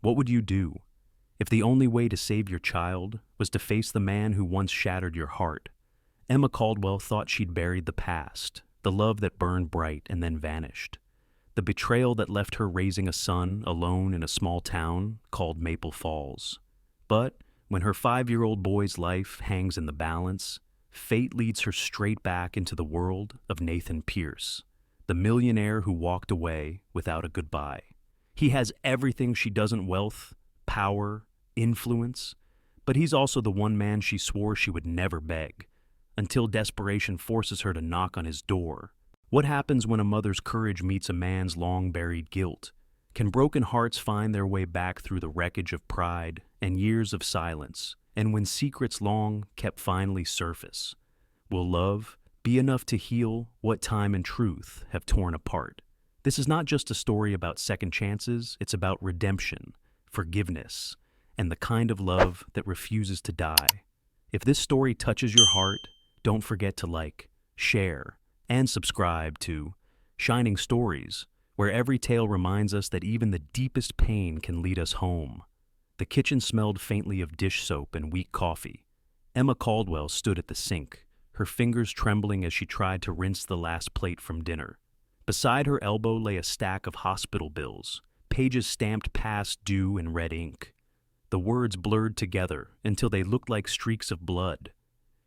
What would you do if the only way to save your child was to face the man who once shattered your heart? Emma Caldwell thought she'd buried the past, the love that burned bright and then vanished, the betrayal that left her raising a son alone in a small town called Maple Falls. But when her 5-year-old boy's life hangs in the balance, fate leads her straight back into the world of Nathan Pierce, the millionaire who walked away without a goodbye. He has everything she doesn't: wealth, power, influence, but he's also the one man she swore she would never beg, until desperation forces her to knock on his door. What happens when a mother's courage meets a man's long-buried guilt? Can broken hearts find their way back through the wreckage of pride and years of silence? And when secrets long kept finally surface, will love be enough to heal what time and truth have torn apart? This is not just a story about second chances, it's about redemption, forgiveness, and the kind of love that refuses to die. If this story touches your heart, don't forget to like, share, and subscribe to Shining Stories, where every tale reminds us that even the deepest pain can lead us home. The kitchen smelled faintly of dish soap and weak coffee. Emma Caldwell stood at the sink, her fingers trembling as she tried to rinse the last plate from dinner. Beside her elbow lay a stack of hospital bills, pages stamped past due in red ink. The words blurred together until they looked like streaks of blood.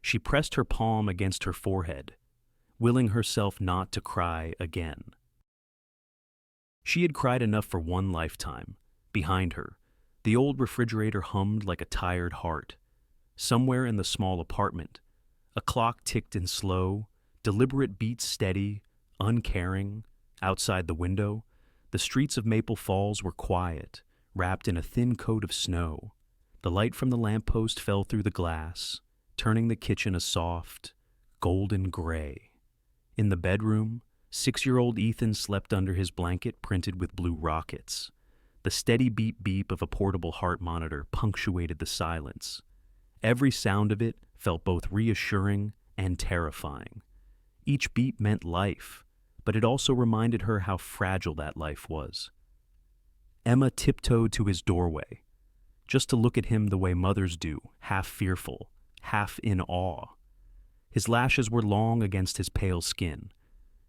She pressed her palm against her forehead, willing herself not to cry again. She had cried enough for one lifetime. Behind her, the old refrigerator hummed like a tired heart. Somewhere in the small apartment, a clock ticked in slow, deliberate beats, steady, uncaring. Outside the window, the streets of Maple Falls were quiet, wrapped in a thin coat of snow. The light from the lamppost fell through the glass, turning the kitchen a soft, golden gray. In the bedroom, 6-year-old Ethan slept under his blanket printed with blue rockets. The steady beep-beep of a portable heart monitor punctuated the silence. Every sound of it felt both reassuring and terrifying. Each beat meant life, but it also reminded her how fragile that life was. Emma tiptoed to his doorway, just to look at him the way mothers do, half fearful, half in awe. His lashes were long against his pale skin.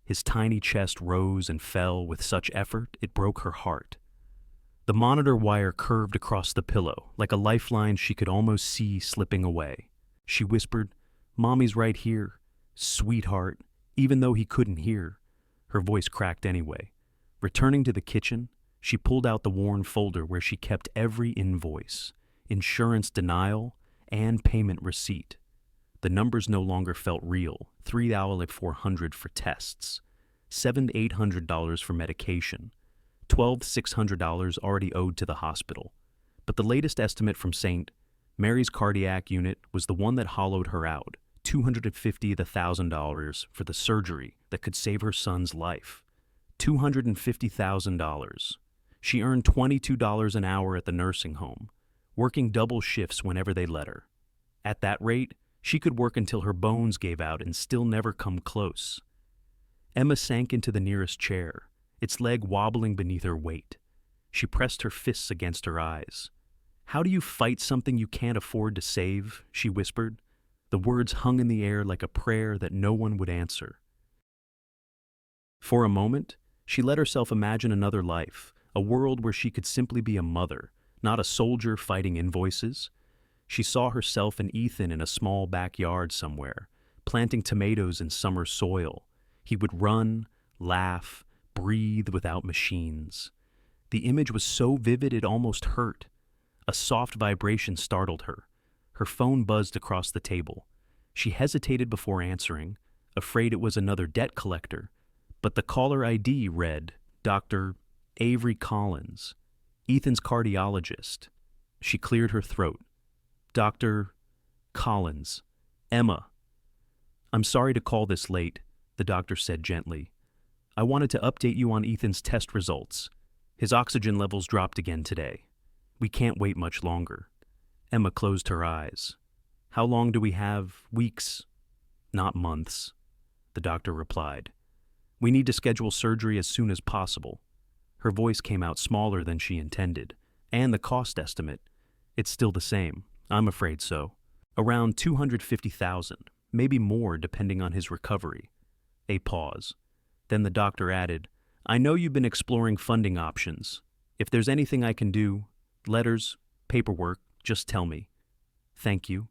His tiny chest rose and fell with such effort it broke her heart. The monitor wire curved across the pillow, like a lifeline she could almost see slipping away. She whispered, "Mommy's right here, sweetheart," even though he couldn't hear. Her voice cracked anyway. Returning to the kitchen, she pulled out the worn folder where she kept every invoice, insurance denial, and payment receipt. The numbers no longer felt real. $3,400 for tests, $700-800 for medication, $1,200-600 already owed to the hospital. But the latest estimate from St. Mary's cardiac unit was the one that hollowed her out, $250,000 for the surgery that could save her son's life. $250,000. She earned $22 an hour at the nursing home, working double shifts whenever they let her. At that rate, she could work until her bones gave out and still never come close. Emma sank into the nearest chair, its leg wobbling beneath her weight. She pressed her fists against her eyes. "How do you fight something you can't afford to save?" she whispered. The words hung in the air like a prayer that no one would answer. For a moment, she let herself imagine another life, a world where she could simply be a mother, not a soldier fighting invoices. She saw herself and Ethan in a small backyard somewhere, planting tomatoes in summer soil. He would run, laugh, breathe without machines. The image was so vivid it almost hurt. A soft vibration startled her. Her phone buzzed across the table. She hesitated before answering, afraid it was another debt collector, but the caller ID read, "Dr. Avery Collins, Ethan's cardiologist." She cleared her throat. "Dr. Collins, Emma." "I'm sorry to call this late," the doctor said gently. "I wanted to update you on Ethan's test results. His oxygen levels dropped again today. We can't wait much longer." Emma closed her eyes. "How long do we have? Weeks?" "Not months," the doctor replied. "We need to schedule surgery as soon as possible." Her voice came out smaller than she intended, And the cost estimate, it's still the same. I'm afraid so. Around 250,000, maybe more depending on his recovery. A pause. Then the doctor added, I know you've been exploring funding options. If there's anything I can do, letters, paperwork, just tell me. Thank you.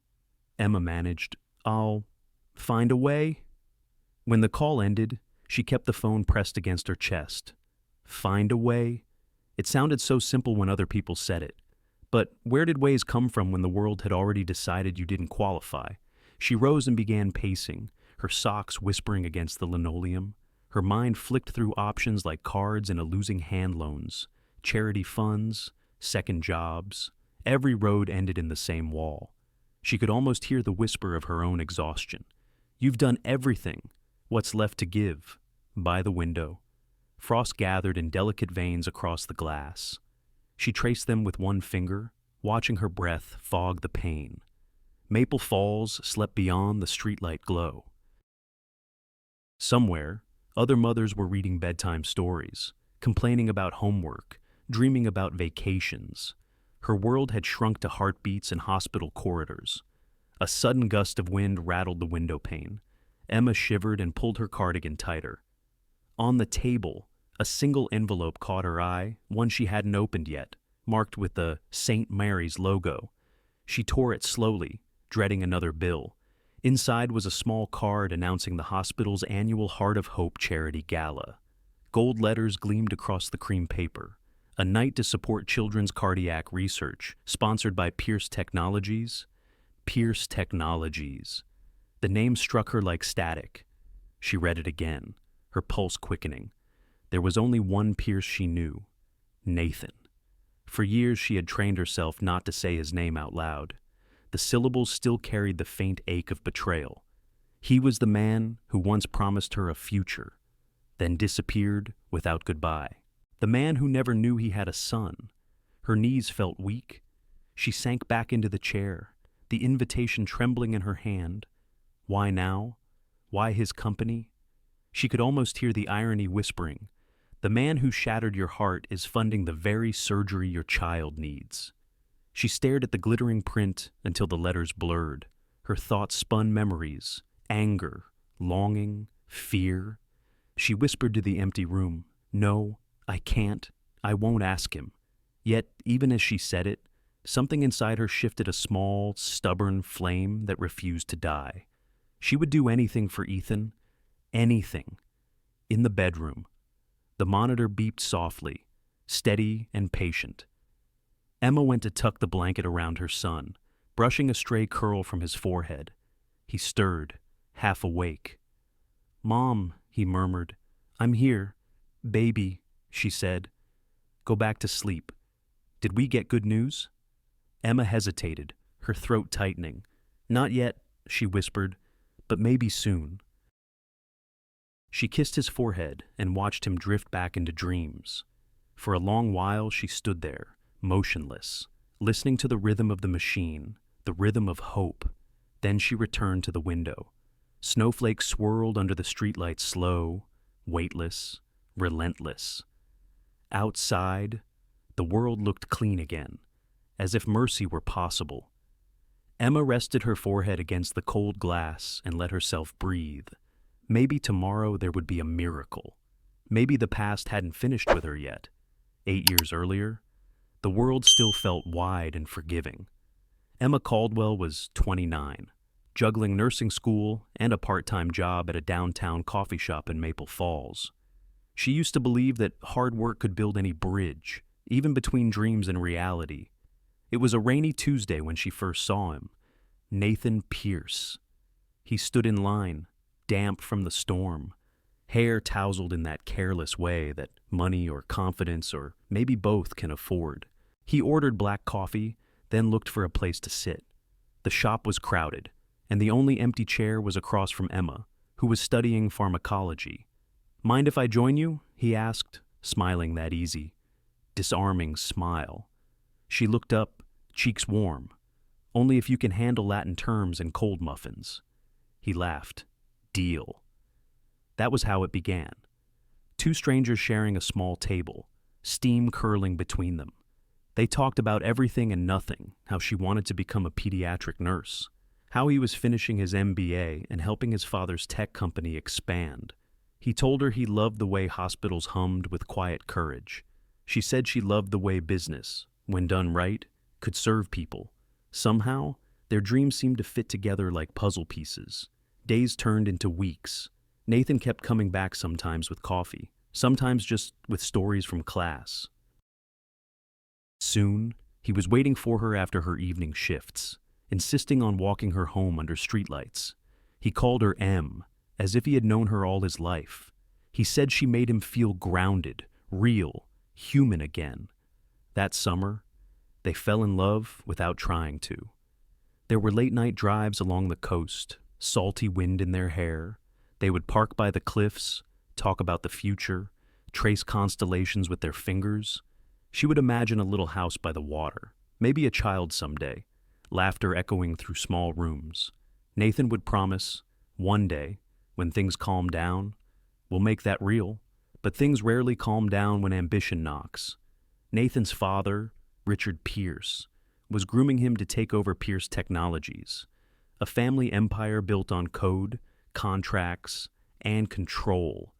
Emma managed. I'll find a way. When the call ended, she kept the phone pressed against her chest. Find a way? It sounded so simple when other people said it. But where did ways come from when the world had already decided you didn't qualify? She rose and began pacing, her socks whispering against the linoleum. Her mind flicked through options like cards and losing hand loans, charity funds, second jobs. Every road ended in the same wall. She could almost hear the whisper of her own exhaustion. You've done everything. What's left to give? By the window. Frost gathered in delicate veins across the glass. She traced them with one finger, watching her breath fog the pain. Maple Falls slept beyond the streetlight glow. Somewhere, other mothers were reading bedtime stories, complaining about homework, dreaming about vacations. Her world had shrunk to heartbeats in hospital corridors. A sudden gust of wind rattled the window pane. Emma shivered and pulled her cardigan tighter. On the table, a single envelope caught her eye, one she hadn't opened yet, marked with the St. Mary's logo. She tore it slowly, dreading another bill. Inside was a small card announcing the hospital's annual Heart of Hope charity gala. Gold letters gleamed across the cream paper. A night to support children's cardiac research, sponsored by Pierce Technologies. Pierce Technologies. The name struck her like static. She read it again, her pulse quickening. There was only one Pierce she knew, Nathan. For years she had trained herself not to say his name out loud. The syllables still carried the faint ache of betrayal. He was the man who once promised her a future, then disappeared without goodbye. The man who never knew he had a son. Her knees felt weak. She sank back into the chair, the invitation trembling in her hand. Why now? Why his company? She could almost hear the irony whispering. The man who shattered your heart is funding the very surgery your child needs. She stared at the glittering print until the letters blurred. Her thoughts spun memories, anger, longing, fear. She whispered to the empty room, No, I can't. I won't ask him. Yet, even as she said it, something inside her shifted a small, stubborn flame that refused to die. She would do anything for Ethan. Anything. In the bedroom. The monitor beeped softly, steady and patient. Emma went to tuck the blanket around her son, brushing a stray curl from his forehead. He stirred, half awake. Mom, he murmured. I'm here. Baby, she said. Go back to sleep. Did we get good news? Emma hesitated, her throat tightening. Not yet, she whispered, but maybe soon. She kissed his forehead and watched him drift back into dreams. For a long while she stood there, motionless, listening to the rhythm of the machine, the rhythm of hope. Then she returned to the window. Snowflakes swirled under the streetlight, slow, weightless, relentless. Outside, the world looked clean again, as if mercy were possible. Emma rested her forehead against the cold glass and let herself breathe. Maybe tomorrow there would be a miracle. Maybe the past hadn't finished with her yet. 8 years earlier, the world still felt wide and forgiving. Emma Caldwell was 29, juggling nursing school and a part-time job at a downtown coffee shop in Maple Falls. She used to believe that hard work could build any bridge, even between dreams and reality. It was a rainy Tuesday when she first saw him. Nathan Pierce. He stood in line, damp from the storm, hair tousled in that careless way that money or confidence or maybe both can afford. He ordered black coffee, then looked for a place to sit. The shop was crowded, and the only empty chair was across from Emma, who was studying pharmacology. Mind if I join you? He asked, smiling that easy, disarming smile. She looked up, cheeks warm. Only if you can handle Latin terms and cold muffins. He laughed. Deal. That was how it began. Two strangers sharing a small table, steam curling between them. They talked about everything and nothing, how she wanted to become a pediatric nurse, how he was finishing his MBA and helping his father's tech company expand. He told her he loved the way hospitals hummed with quiet courage. She said she loved the way business, when done right, could serve people. Somehow, their dreams seemed to fit together like puzzle pieces. Days turned into weeks. Nathan kept coming back sometimes with coffee, sometimes just with stories from class. Soon, he was waiting for her after her evening shifts, insisting on walking her home under streetlights. He called her M, as if he had known her all his life. He said she made him feel grounded, real, human again. That summer, they fell in love without trying to. There were late-night drives along the coast, salty wind in their hair. They would park by the cliffs, talk about the future, trace constellations with their fingers. She would imagine a little house by the water, maybe a child someday, laughter echoing through small rooms. Nathan would promise, one day, when things calm down, we'll make that real. But things rarely calm down when ambition knocks. Nathan's father, Richard Pierce, was grooming him to take over Pierce Technologies, a family empire built on code, contracts, and control.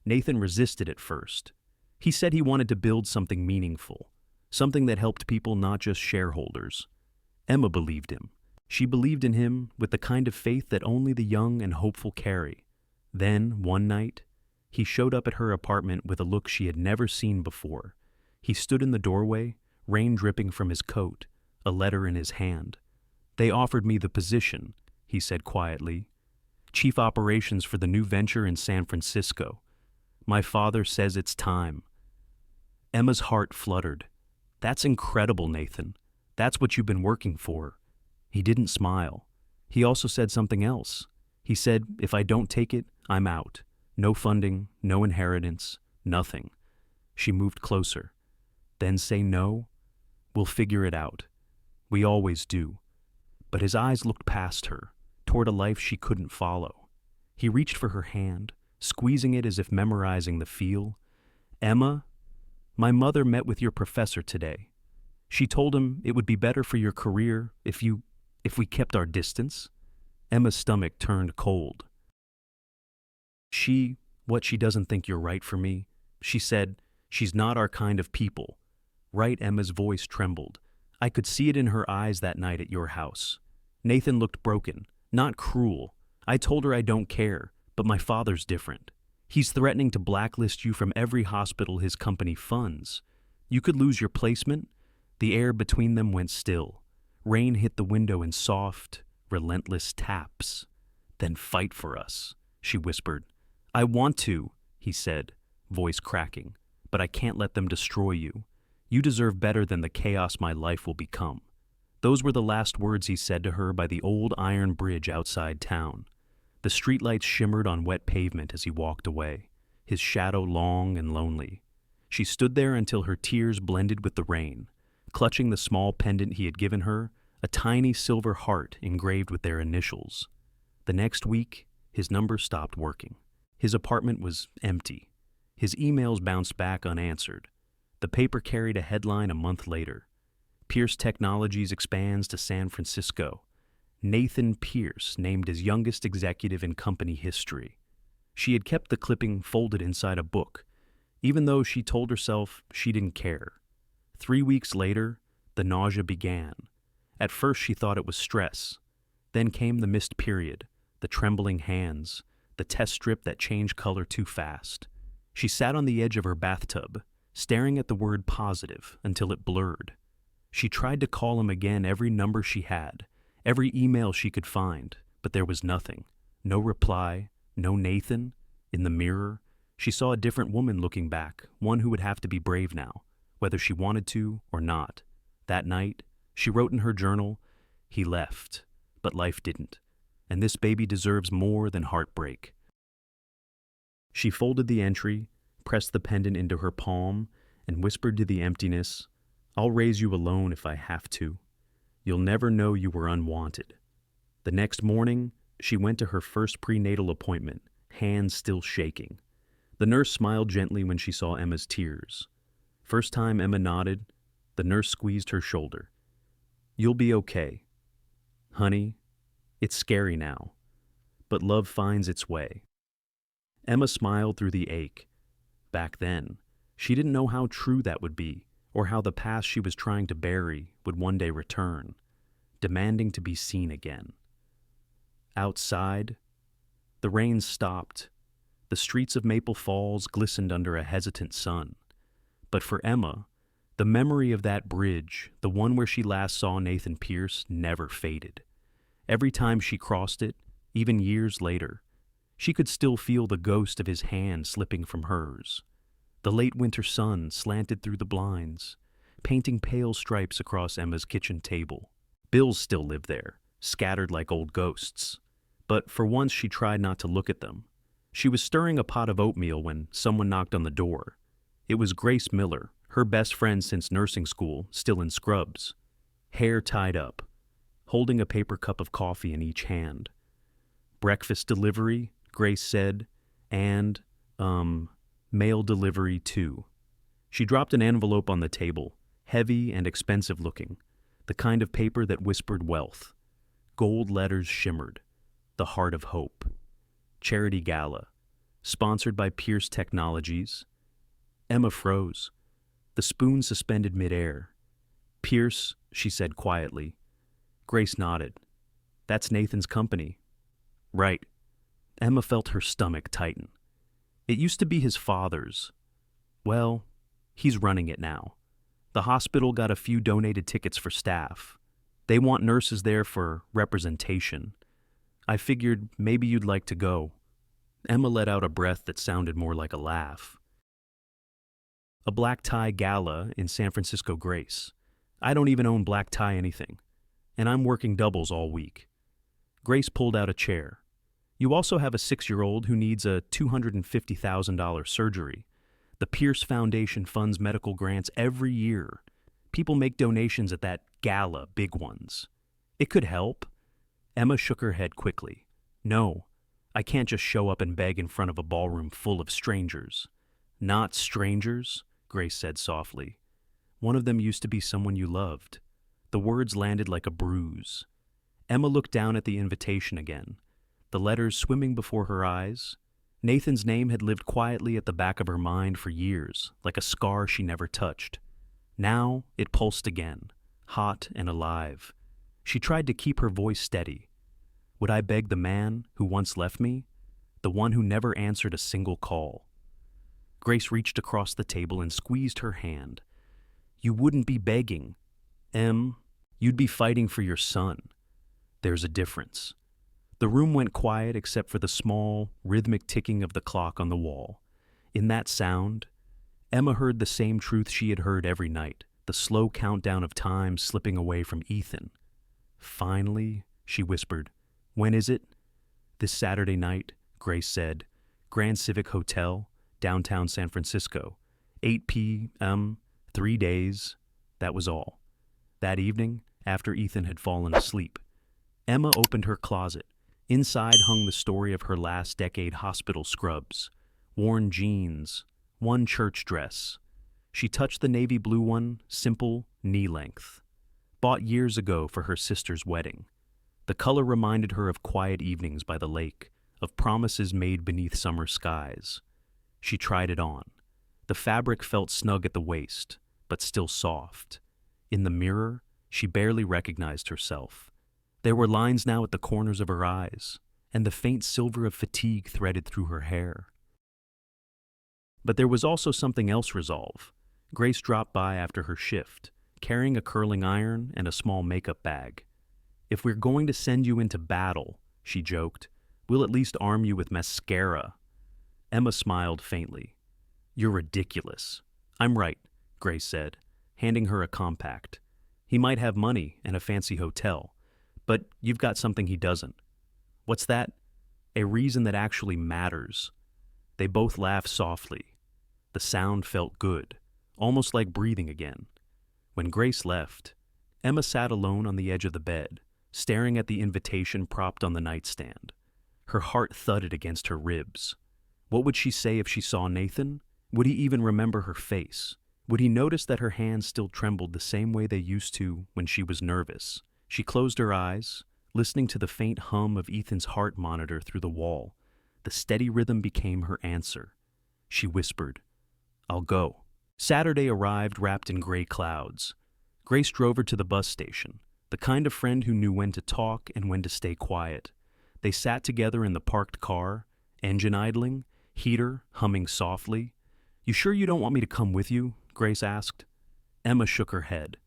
Nathan resisted at first. He said he wanted to build something meaningful, something that helped people, not just shareholders. Emma believed him. She believed in him with the kind of faith that only the young and hopeful carry. Then, one night, he showed up at her apartment with a look she had never seen before. He stood in the doorway, rain dripping from his coat, a letter in his hand. "They offered me the position," he said quietly. "Chief operations for the new venture in San Francisco. My father says it's time." Emma's heart fluttered. "That's incredible, Nathan. That's what you've been working for." He didn't smile. He also said something else. He said, "If I don't take it, I'm out. No funding, no inheritance, nothing." She moved closer. "Then say no? We'll figure it out. We always do." But his eyes looked past her, toward a life she couldn't follow. He reached for her hand, squeezing it as if memorizing the feel. "Emma, my mother met with your professor today. She told him it would be better for your career if we kept our distance." Emma's stomach turned cold. What, she doesn't think you're right for me? She said, "She's not our kind of people." Right, Emma's voice trembled. "I could see it in her eyes that night at your house." Nathan looked broken, not cruel. "I told her I don't care, but my father's different. He's threatening to blacklist you from every hospital his company funds. You could lose your placement." The air between them went still. Rain hit the window in soft, relentless taps. "Then fight for us," she whispered. "I want to," he said, voice cracking, "but I can't let them destroy you. You deserve better than the chaos my life will become." Those were the last words he said to her by the old iron bridge outside town. The streetlights shimmered on wet pavement as he walked away, his shadow long and lonely. She stood there until her tears blended with the rain, clutching the small pendant he had given her, a tiny silver heart engraved with their initials. The next week, his number stopped working. His apartment was empty. His emails bounced back unanswered. The paper carried a headline a month later. Pierce Technologies expands to San Francisco. Nathan Pierce named as youngest executive in company history. She had kept the clipping folded inside a book, even though she told herself she didn't care. 3 weeks later, the nausea began. At first she thought it was stress. Then came the missed period, the trembling hands, the test strip that changed color too fast. She sat on the edge of her bathtub, staring at the word positive until it blurred. She tried to call him again, every number she had, every email she could find, but there was nothing. No reply, no Nathan. In the mirror, she saw a different woman looking back, one who would have to be brave now, whether she wanted to or not. That night, she wrote in her journal, "He left, but life didn't, and this baby deserves more than heartbreak." She folded the entry, pressed the pendant into her palm, and whispered to the emptiness, "I'll raise you alone if I have to. You'll never know you were unwanted." The next morning, she went to her first prenatal appointment, hands still shaking. The nurse smiled gently when she saw Emma's tears. First time Emma nodded, The nurse squeezed her shoulder. You'll be okay. Honey, it's scary now, but love finds its way. Emma smiled through the ache. Back then, she didn't know how true that would be, or how the past she was trying to bury would one day return, demanding to be seen again. Outside, the rain stopped. The streets of Maple Falls glistened under a hesitant sun. But for Emma, the memory of that bridge, the one where she last saw Nathan Pierce, never faded. Every time she crossed it, even years later, she could still feel the ghost of his hand slipping from hers. The late winter sun slanted through the blinds, painting pale stripes across Emma's kitchen table. Bills still lived there, scattered like old ghosts. But for once she tried not to look at them. She was stirring a pot of oatmeal when someone knocked on the door. It was Grace Miller, her best friend since nursing school, still in scrubs. Hair tied up, holding a paper cup of coffee in each hand. Breakfast delivery, Grace said, and, mail delivery too. She dropped an envelope on the table, heavy and expensive looking, the kind of paper that whispered wealth. Gold letters shimmered. The Heart of Hope. Charity Gala. Sponsored by Pierce Technologies. Emma froze. The spoon suspended midair. Pierce, she said quietly. Grace nodded. That's Nathan's company. Right. Emma felt her stomach tighten. It used to be his father's. Well, he's running it now. The hospital got a few donated tickets for staff. They want nurses there for representation. I figured maybe you'd like to go. Emma let out a breath that sounded more like a laugh. A black tie gala in San Francisco, Grace. I don't even own black tie anything. And I'm working doubles all week. Grace pulled out a chair. You also have a 6-year-old who needs a $250,000 surgery. The Pierce Foundation funds medical grants every year. People make donations at that gala, big ones. It could help. Emma shook her head quickly. No, I can't just show up and beg in front of a ballroom full of strangers. Not strangers, Grace said softly. One of them used to be someone you loved. The words landed like a bruise. Emma looked down at the invitation again, the letters swimming before her eyes. Nathan's name had lived quietly at the back of her mind for years, like a scar she never touched. Now it pulsed again, hot and alive. She tried to keep her voice steady. Would I beg the man who once left me? The one who never answered a single call. Grace reached across the table and squeezed her hand. You wouldn't be begging. You'd be fighting for your son. There's a difference. The room went quiet except for the small, rhythmic ticking of the clock on the wall. In that sound, Emma heard the same truth she had heard every night, the slow countdown of time slipping away from Ethan. Finally, she whispered, when is it? This Saturday night, Grace said. Grand Civic Hotel, downtown San Francisco. 8 p.m., 3 days. That was all. That evening, after Ethan had fallen asleep, Emma opened her closet. Inside hung the story of her last decade hospital scrubs. Worn jeans, one church dress. She touched the navy blue one, simple, knee-length. Bought years ago for her sister's wedding. The color reminded her of quiet evenings by the lake, of promises made beneath summer skies. She tried it on. The fabric felt snug at the waist, but still soft. In the mirror, she barely recognized herself. There were lines now at the corners of her eyes, and the faint silver of fatigue threaded through her hair. But there was also something else resolve. Grace dropped by after her shift, carrying a curling iron and a small makeup bag. If we're going to send you into battle, she joked, we'll at least arm you with mascara. Emma smiled faintly. You're ridiculous. I'm right, Grace said, handing her a compact. He might have money and a fancy hotel, but you've got something he doesn't. What's that? A reason that actually matters. They both laughed softly. The sound felt good, almost like breathing again. When Grace left, Emma sat alone on the edge of the bed, staring at the invitation propped on the nightstand. Her heart thudded against her ribs. What would she say if she saw Nathan? Would he even remember her face? Would he notice that her hands still trembled the same way they used to when she was nervous? She closed her eyes, listening to the faint hum of Ethan's heart monitor through the wall. The steady rhythm became her answer. She whispered, "I'll go." Saturday arrived wrapped in gray clouds. Grace drove her to the bus station, the kind of friend who knew when to talk and when to stay quiet. They sat together in the parked car, engine idling, heater humming softly. "You sure you don't want me to come with you?" Grace asked. Emma shook her head.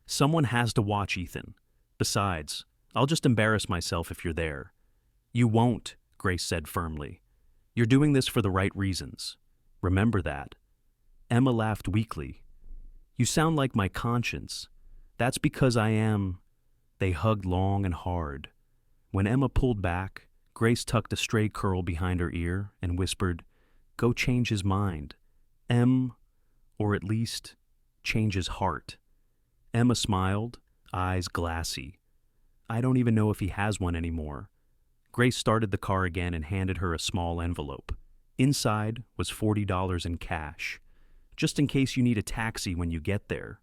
"Someone has to watch Ethan. Besides, I'll just embarrass myself if you're there." "You won't," Grace said firmly. "You're doing this for the right reasons. Remember that." Emma laughed weakly. "You sound like my conscience. That's because I am." They hugged long and hard. When Emma pulled back, Grace tucked a stray curl behind her ear and whispered, "Go change his mind. Or at least, change his heart." Emma smiled, eyes glassy. "I don't even know if he has one anymore." Grace started the car again and handed her a small envelope. Inside was $40 in cash, just in case you need a taxi when you get there.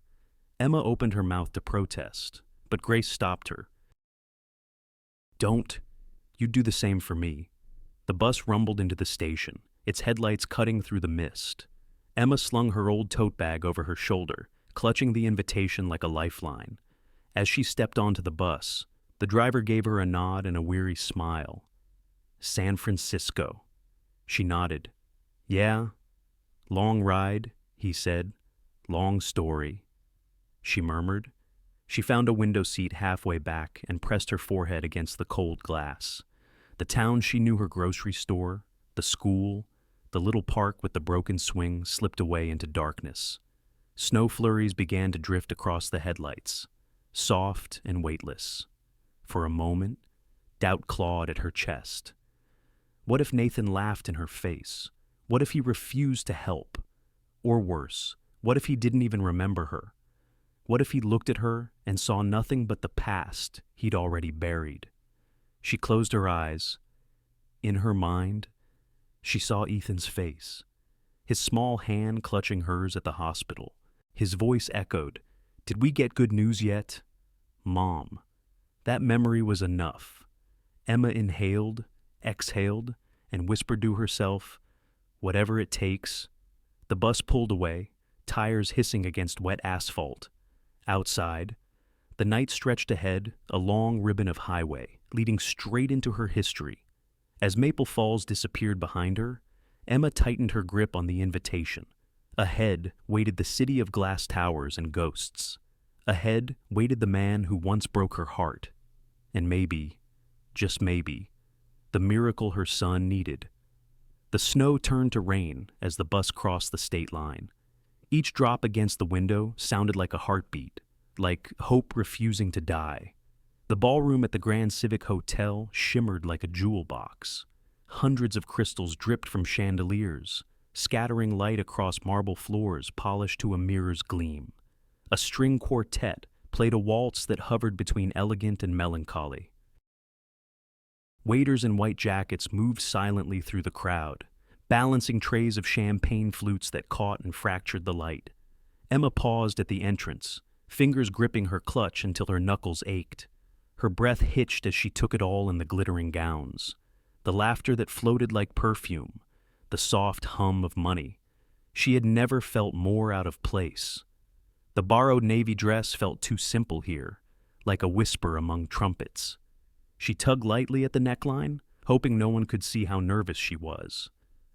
Emma opened her mouth to protest, but Grace stopped her. "Don't. You'd do the same for me." The bus rumbled into the station, its headlights cutting through the mist. Emma slung her old tote bag over her shoulder, clutching the invitation like a lifeline. As she stepped onto the bus, the driver gave her a nod and a weary smile. "San Francisco." She nodded. "Yeah. Long ride," he said. "Long story." She murmured. She found a window seat halfway back and pressed her forehead against the cold glass. The town she knew, her grocery store, the school, the little park with the broken swing slipped away into darkness. Snow flurries began to drift across the headlights, soft and weightless. For a moment, doubt clawed at her chest. What if Nathan laughed in her face? What if he refused to help? Or worse, what if he didn't even remember her? What if he looked at her and saw nothing but the past he'd already buried? She closed her eyes. In her mind, she saw Ethan's face, his small hand clutching hers at the hospital. His voice echoed, "Did we get good news yet?" "Mom." That memory was enough. Emma inhaled, exhaled, and whispered to herself, "Whatever it takes." The bus pulled away, tires hissing against wet asphalt. Outside, the night stretched ahead, a long ribbon of highway, leading straight into her history. As Maple Falls disappeared behind her, Emma tightened her grip on the invitation. Ahead waited the city of glass towers and ghosts. Ahead waited the man who once broke her heart. And maybe, just maybe, the miracle her son needed. The snow turned to rain as the bus crossed the state line. Each drop against the window sounded like a heartbeat, like hope refusing to die. The ballroom at the Grand Civic Hotel shimmered like a jewel box. Hundreds of crystals dripped from chandeliers, scattering light across marble floors polished to a mirror's gleam. A string quartet played a waltz that hovered between elegant and melancholy. Waiters in white jackets moved silently through the crowd, balancing trays of champagne flutes that caught and fractured the light. Emma paused at the entrance, fingers gripping her clutch until her knuckles ached. Her breath hitched as she took it all in the glittering gowns. The laughter that floated like perfume, the soft hum of money. She had never felt more out of place. The borrowed navy dress felt too simple here, like a whisper among trumpets. She tugged lightly at the neckline, hoping no one could see how nervous she was.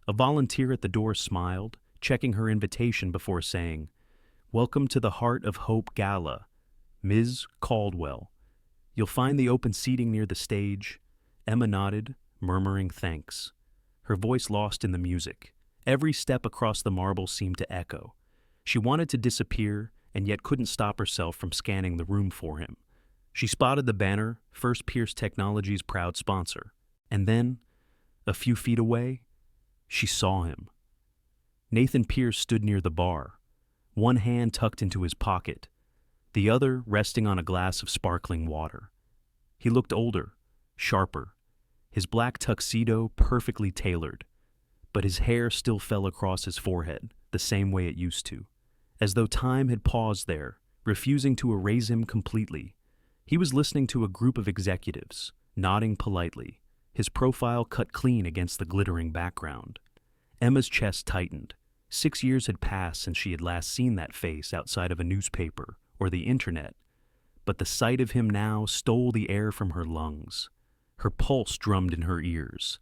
A volunteer at the door smiled, checking her invitation before saying, "Welcome to the Heart of Hope Gala, Ms. Caldwell. You'll find the open seating near the stage." Emma nodded, murmuring thanks. Her voice lost in the music. Every step across the marble seemed to echo. She wanted to disappear, and yet couldn't stop herself from scanning the room for him. She spotted the banner, First Pierce Technologies' proud sponsor. And then, a few feet away, she saw him. Nathan Pierce stood near the bar, one hand tucked into his pocket, the other resting on a glass of sparkling water. He looked older, sharper, his black tuxedo perfectly tailored, but his hair still fell across his forehead, the same way it used to. as though time had paused there, refusing to erase him completely. He was listening to a group of executives, nodding politely, his profile cut clean against the glittering background. Emma's chest tightened. 6 years had passed since she had last seen that face outside of a newspaper or the internet, but the sight of him now stole the air from her lungs. Her pulse drummed in her ears.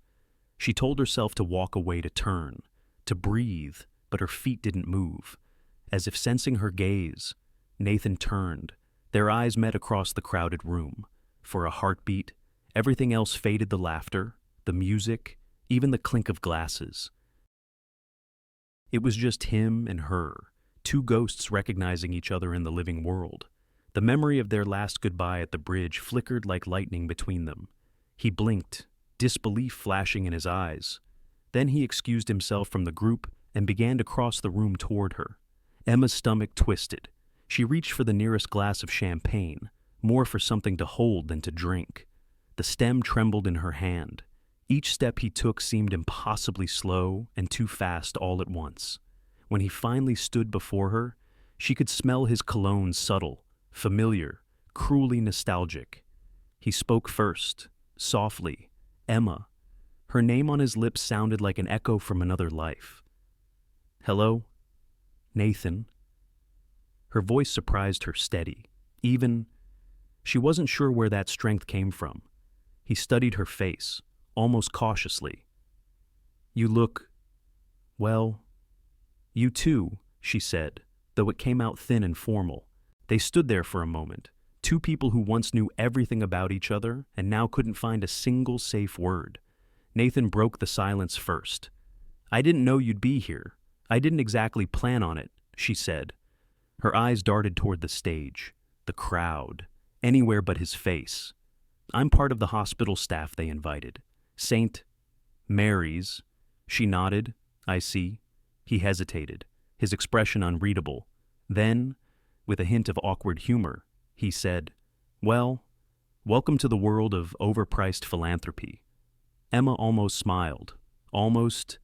She told herself to walk away, to turn, to breathe, but her feet didn't move. As if sensing her gaze, Nathan turned. Their eyes met across the crowded room. For a heartbeat, everything else faded: the laughter, the music, even the clink of glasses. It was just him and her, two ghosts recognizing each other in the living world. The memory of their last goodbye at the bridge flickered like lightning between them. He blinked, disbelief flashing in his eyes. Then he excused himself from the group and began to cross the room toward her. Emma's stomach twisted. She reached for the nearest glass of champagne, more for something to hold than to drink. The stem trembled in her hand. Each step he took seemed impossibly slow and too fast all at once. When he finally stood before her, she could smell his cologne, subtle, familiar, cruelly nostalgic. He spoke first, softly. Emma. Her name on his lips sounded like an echo from another life. "Hello? Nathan." Her voice surprised her, steady. Even, she wasn't sure where that strength came from. He studied her face, almost cautiously. "You look, well, you too," she said, though it came out thin and formal. They stood there for a moment, two people who once knew everything about each other and now couldn't find a single safe word. Nathan broke the silence first. "I didn't know you'd be here. I didn't exactly plan on it," she said. Her eyes darted toward the stage, the crowd, anywhere but his face. "I'm part of the hospital staff they invited. St. Mary's." She nodded. "I see." He hesitated, his expression unreadable. Then, with a hint of awkward humor, he said, "Well, welcome to the world of overpriced philanthropy." Emma almost smiled. Almost.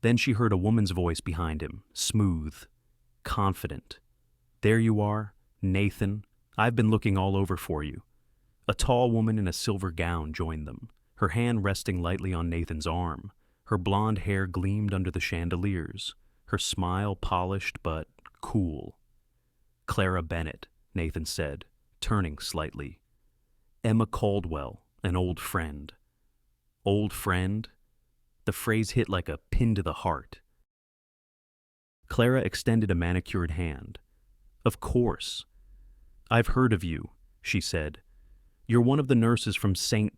Then she heard a woman's voice behind him, smooth, confident. "There you are, Nathan. I've been looking all over for you." A tall woman in a silver gown joined them, her hand resting lightly on Nathan's arm. Her blonde hair gleamed under the chandeliers, her smile polished but cool. "Clara Bennett," Nathan said, turning slightly. "Emma Caldwell, an old friend." Old friend? The phrase hit like a pin to the heart. Clara extended a manicured hand. "Of course. I've heard of you," she said. "You're one of the nurses from St.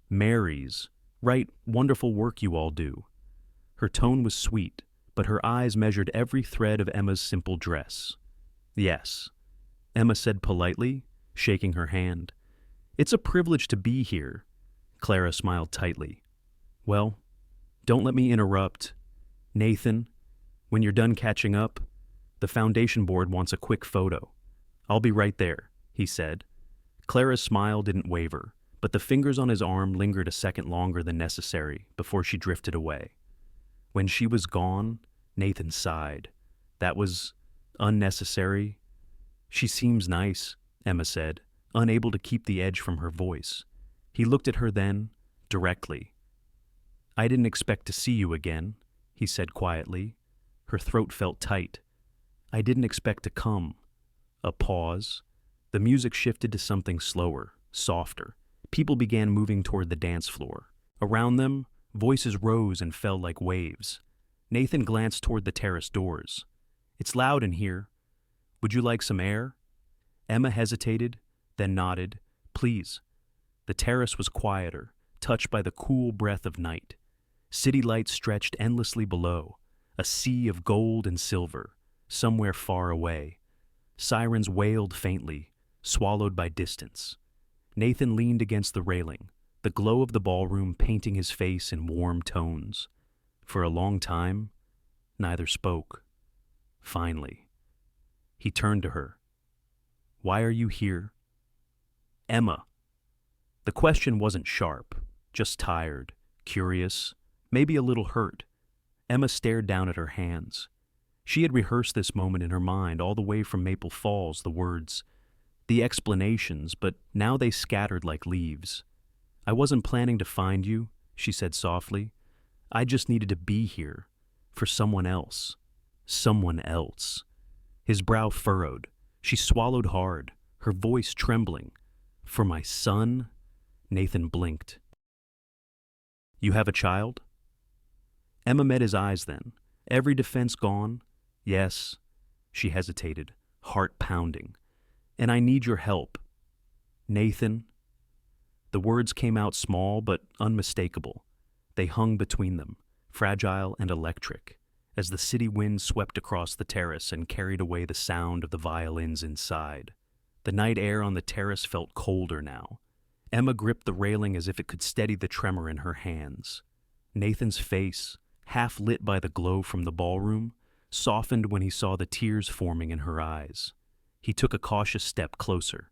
Mary's, right? Wonderful work you all do." Her tone was sweet, but her eyes measured every thread of Emma's simple dress. "Yes," Emma said politely, shaking her hand. "It's a privilege to be here." Clara smiled tightly. "Well, don't let me interrupt. Nathan, when you're done catching up, the foundation board wants a quick photo." "I'll be right there," he said. Clara's smile didn't waver, but the fingers on his arm lingered a second longer than necessary before she drifted away. When she was gone, Nathan sighed. That was unnecessary. "She seems nice," Emma said, unable to keep the edge from her voice. He looked at her then, directly. "I didn't expect to see you again," he said quietly. Her throat felt tight. "I didn't expect to come." A pause. The music shifted to something slower, softer. People began moving toward the dance floor. Around them, voices rose and fell like waves. Nathan glanced toward the terrace doors. "It's loud in here. Would you like some air?" Emma hesitated, then nodded. "Please." The terrace was quieter, touched by the cool breath of night. City lights stretched endlessly below, a sea of gold and silver, somewhere far away. Sirens wailed faintly, swallowed by distance. Nathan leaned against the railing, the glow of the ballroom painting his face in warm tones. For a long time, neither spoke. Finally, he turned to her. "Why are you here?" "Emma." The question wasn't sharp, just tired, curious, maybe a little hurt. Emma stared down at her hands. She had rehearsed this moment in her mind all the way from Maple Falls, the words, the explanations, but now they scattered like leaves. "I wasn't planning to find you," she said softly. "I just needed to be here. For someone else. Someone else." His brow furrowed. She swallowed hard, her voice trembling. "For my son?" Nathan blinked. "You have a child?" Emma met his eyes then. Every defense gone? "Yes." She hesitated, heart pounding. "And I need your help." "Nathan." The words came out small but unmistakable. They hung between them, fragile and electric, as the city wind swept across the terrace and carried away the sound of the violins inside. The night air on the terrace felt colder now. Emma gripped the railing as if it could steady the tremor in her hands. Nathan's face, half lit by the glow from the ballroom, softened when he saw the tears forming in her eyes. He took a cautious step closer.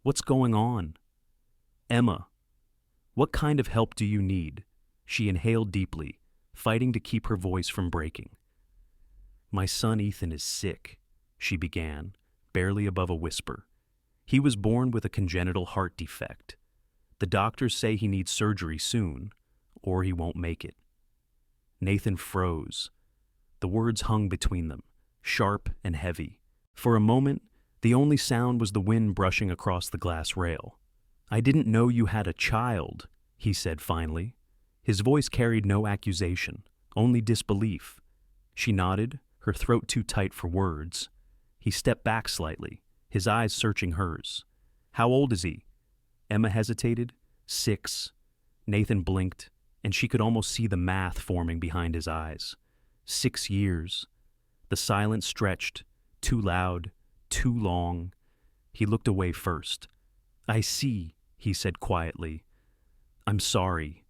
"What's going on?" "Emma, what kind of help do you need?" She inhaled deeply, fighting to keep her voice from breaking. "My son Ethan is sick," she began, barely above a whisper. "He was born with a congenital heart defect. The doctors say he needs surgery soon, or he won't make it." Nathan froze. The words hung between them, sharp and heavy. For a moment, the only sound was the wind brushing across the glass rail. "I didn't know you had a child," he said finally. His voice carried no accusation, only disbelief. She nodded, her throat too tight for words. He stepped back slightly, his eyes searching hers. "How old is he?" Emma hesitated. 6. Nathan blinked, and she could almost see the math forming behind his eyes. 6 years. The silence stretched, too loud, too long. He looked away first. "I see," he said quietly. "I'm sorry.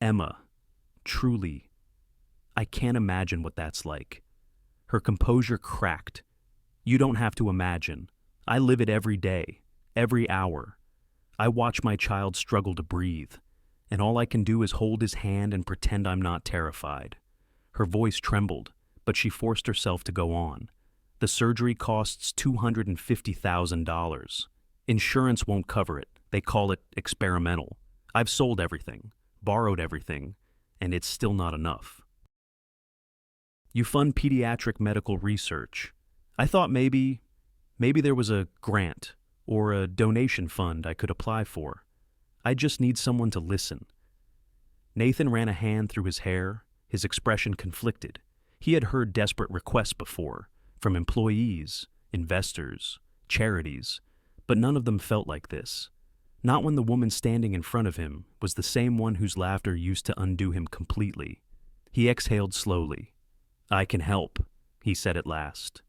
Emma, truly, I can't imagine what that's like." Her composure cracked. "You don't have to imagine. I live it every day, every hour. I watch my child struggle to breathe, and all I can do is hold his hand and pretend I'm not terrified." Her voice trembled, but she forced herself to go on. "The surgery costs $250,000. Insurance won't cover it. They call it experimental. I've sold everything, borrowed everything, and it's still not enough." "You fund pediatric medical research. I thought maybe there was a grant or a donation fund I could apply for. I just need someone to listen." Nathan ran a hand through his hair, his expression conflicted. He had heard desperate requests before, from employees, investors, charities, but none of them felt like this. Not when the woman standing in front of him was the same one whose laughter used to undo him completely. He exhaled slowly. "I can help," he said at last.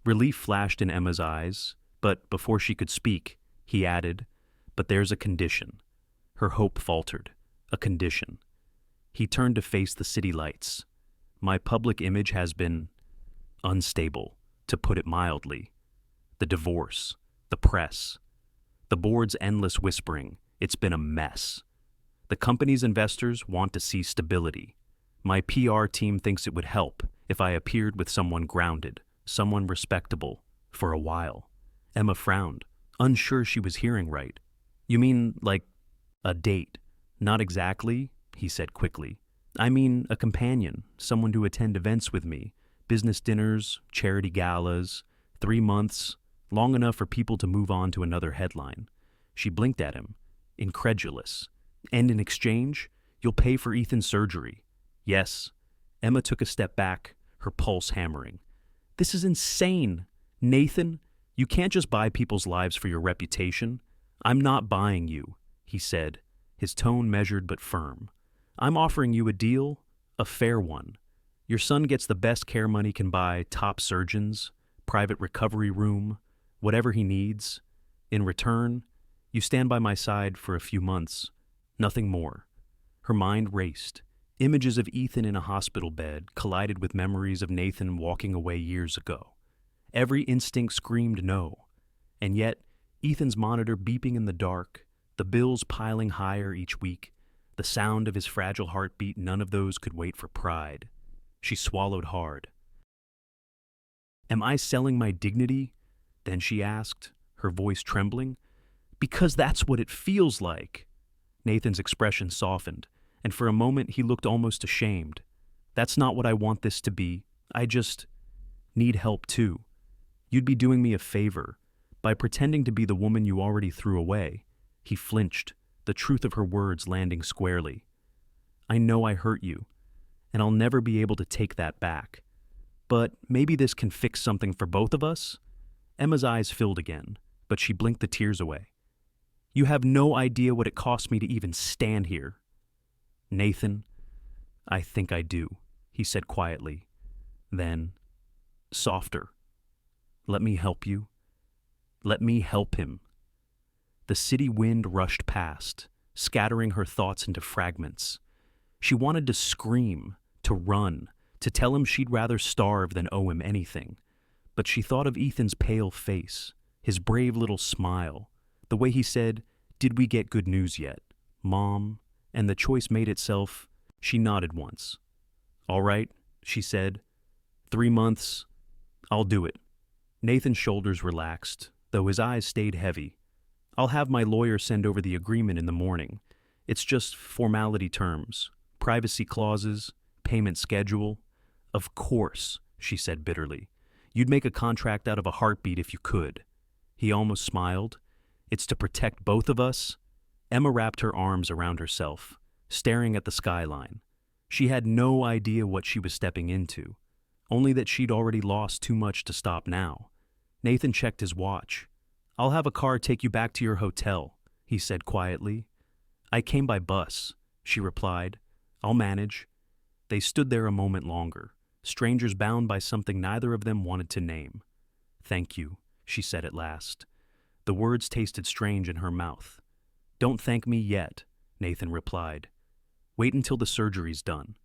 Relief flashed in Emma's eyes, but before she could speak, he added, "But there's a condition." Her hope faltered. A condition. He turned to face the city lights. "My public image has been unstable, to put it mildly. The divorce, the press, the board's endless whispering, it's been a mess. The company's investors want to see stability. My PR team thinks it would help if I appeared with someone grounded, someone respectable, for a while." Emma frowned, unsure she was hearing right. "You mean, like, a date?" "Not exactly," he said quickly. "I mean a companion, someone to attend events with me, business dinners, charity galas, 3 months, long enough for people to move on to another headline." She blinked at him, incredulous. "And in exchange, you'll pay for Ethan's surgery?" "Yes." Emma took a step back, her pulse hammering. "This is insane. Nathan, you can't just buy people's lives for your reputation." "I'm not buying you," he said, his tone measured but firm. "I'm offering you a deal, a fair one. Your son gets the best care money can buy, top surgeons, private recovery room, whatever he needs. In return, you stand by my side for a few months, nothing more." Her mind raced. Images of Ethan in a hospital bed collided with memories of Nathan walking away years ago. Every instinct screamed no. And yet, Ethan's monitor beeping in the dark, the bills piling higher each week, the sound of his fragile heartbeat, none of those could wait for pride. She swallowed hard. Am I selling my dignity? Then she asked, her voice trembling. Because that's what it feels like. Nathan's expression softened, and for a moment he looked almost ashamed. That's not what I want this to be. I just need help too. You'd be doing me a favor by pretending to be the woman you already threw away. He flinched, the truth of her words landing squarely. I know I hurt you, and I'll never be able to take that back. But maybe this can fix something for both of us? Emma's eyes filled again, but she blinked the tears away. You have no idea what it cost me to even stand here. Nathan, I think I do, he said quietly. Then, softer. Let me help you. Let me help him. The city wind rushed past, scattering her thoughts into fragments. She wanted to scream, to run, to tell him she'd rather starve than owe him anything. But she thought of Ethan's pale face, his brave little smile, the way he said, "Did we get good news yet, Mom?" And the choice made itself. She nodded once. All right, she said. 3 months. I'll do it. Nathan's shoulders relaxed, though his eyes stayed heavy. I'll have my lawyer send over the agreement in the morning. It's just formality terms, privacy clauses, payment schedule. Of course, she said bitterly. You'd make a contract out of a heartbeat if you could. He almost smiled. It's to protect both of us. Emma wrapped her arms around herself, staring at the skyline. She had no idea what she was stepping into, only that she'd already lost too much to stop now. Nathan checked his watch. I'll have a car take you back to your hotel, he said quietly. I came by bus, she replied. I'll manage. They stood there a moment longer, strangers bound by something neither of them wanted to name. Thank you, she said at last. The words tasted strange in her mouth. Don't thank me yet, Nathan replied. Wait until the surgery's done.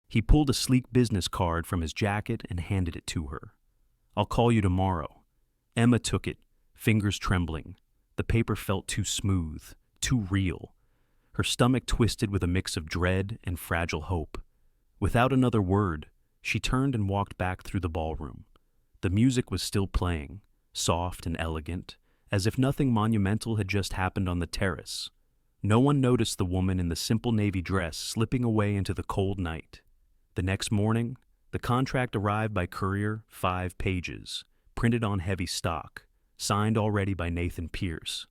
He pulled a sleek business card from his jacket and handed it to her. I'll call you tomorrow. Emma took it, fingers trembling. The paper felt too smooth, too real. Her stomach twisted with a mix of dread and fragile hope. Without another word, she turned and walked back through the ballroom. The music was still playing, soft and elegant, as if nothing monumental had just happened on the terrace. No one noticed the woman in the simple navy dress slipping away into the cold night. The next morning, the contract arrived by courier, 5 pages, printed on heavy stock, signed already by Nathan Pierce.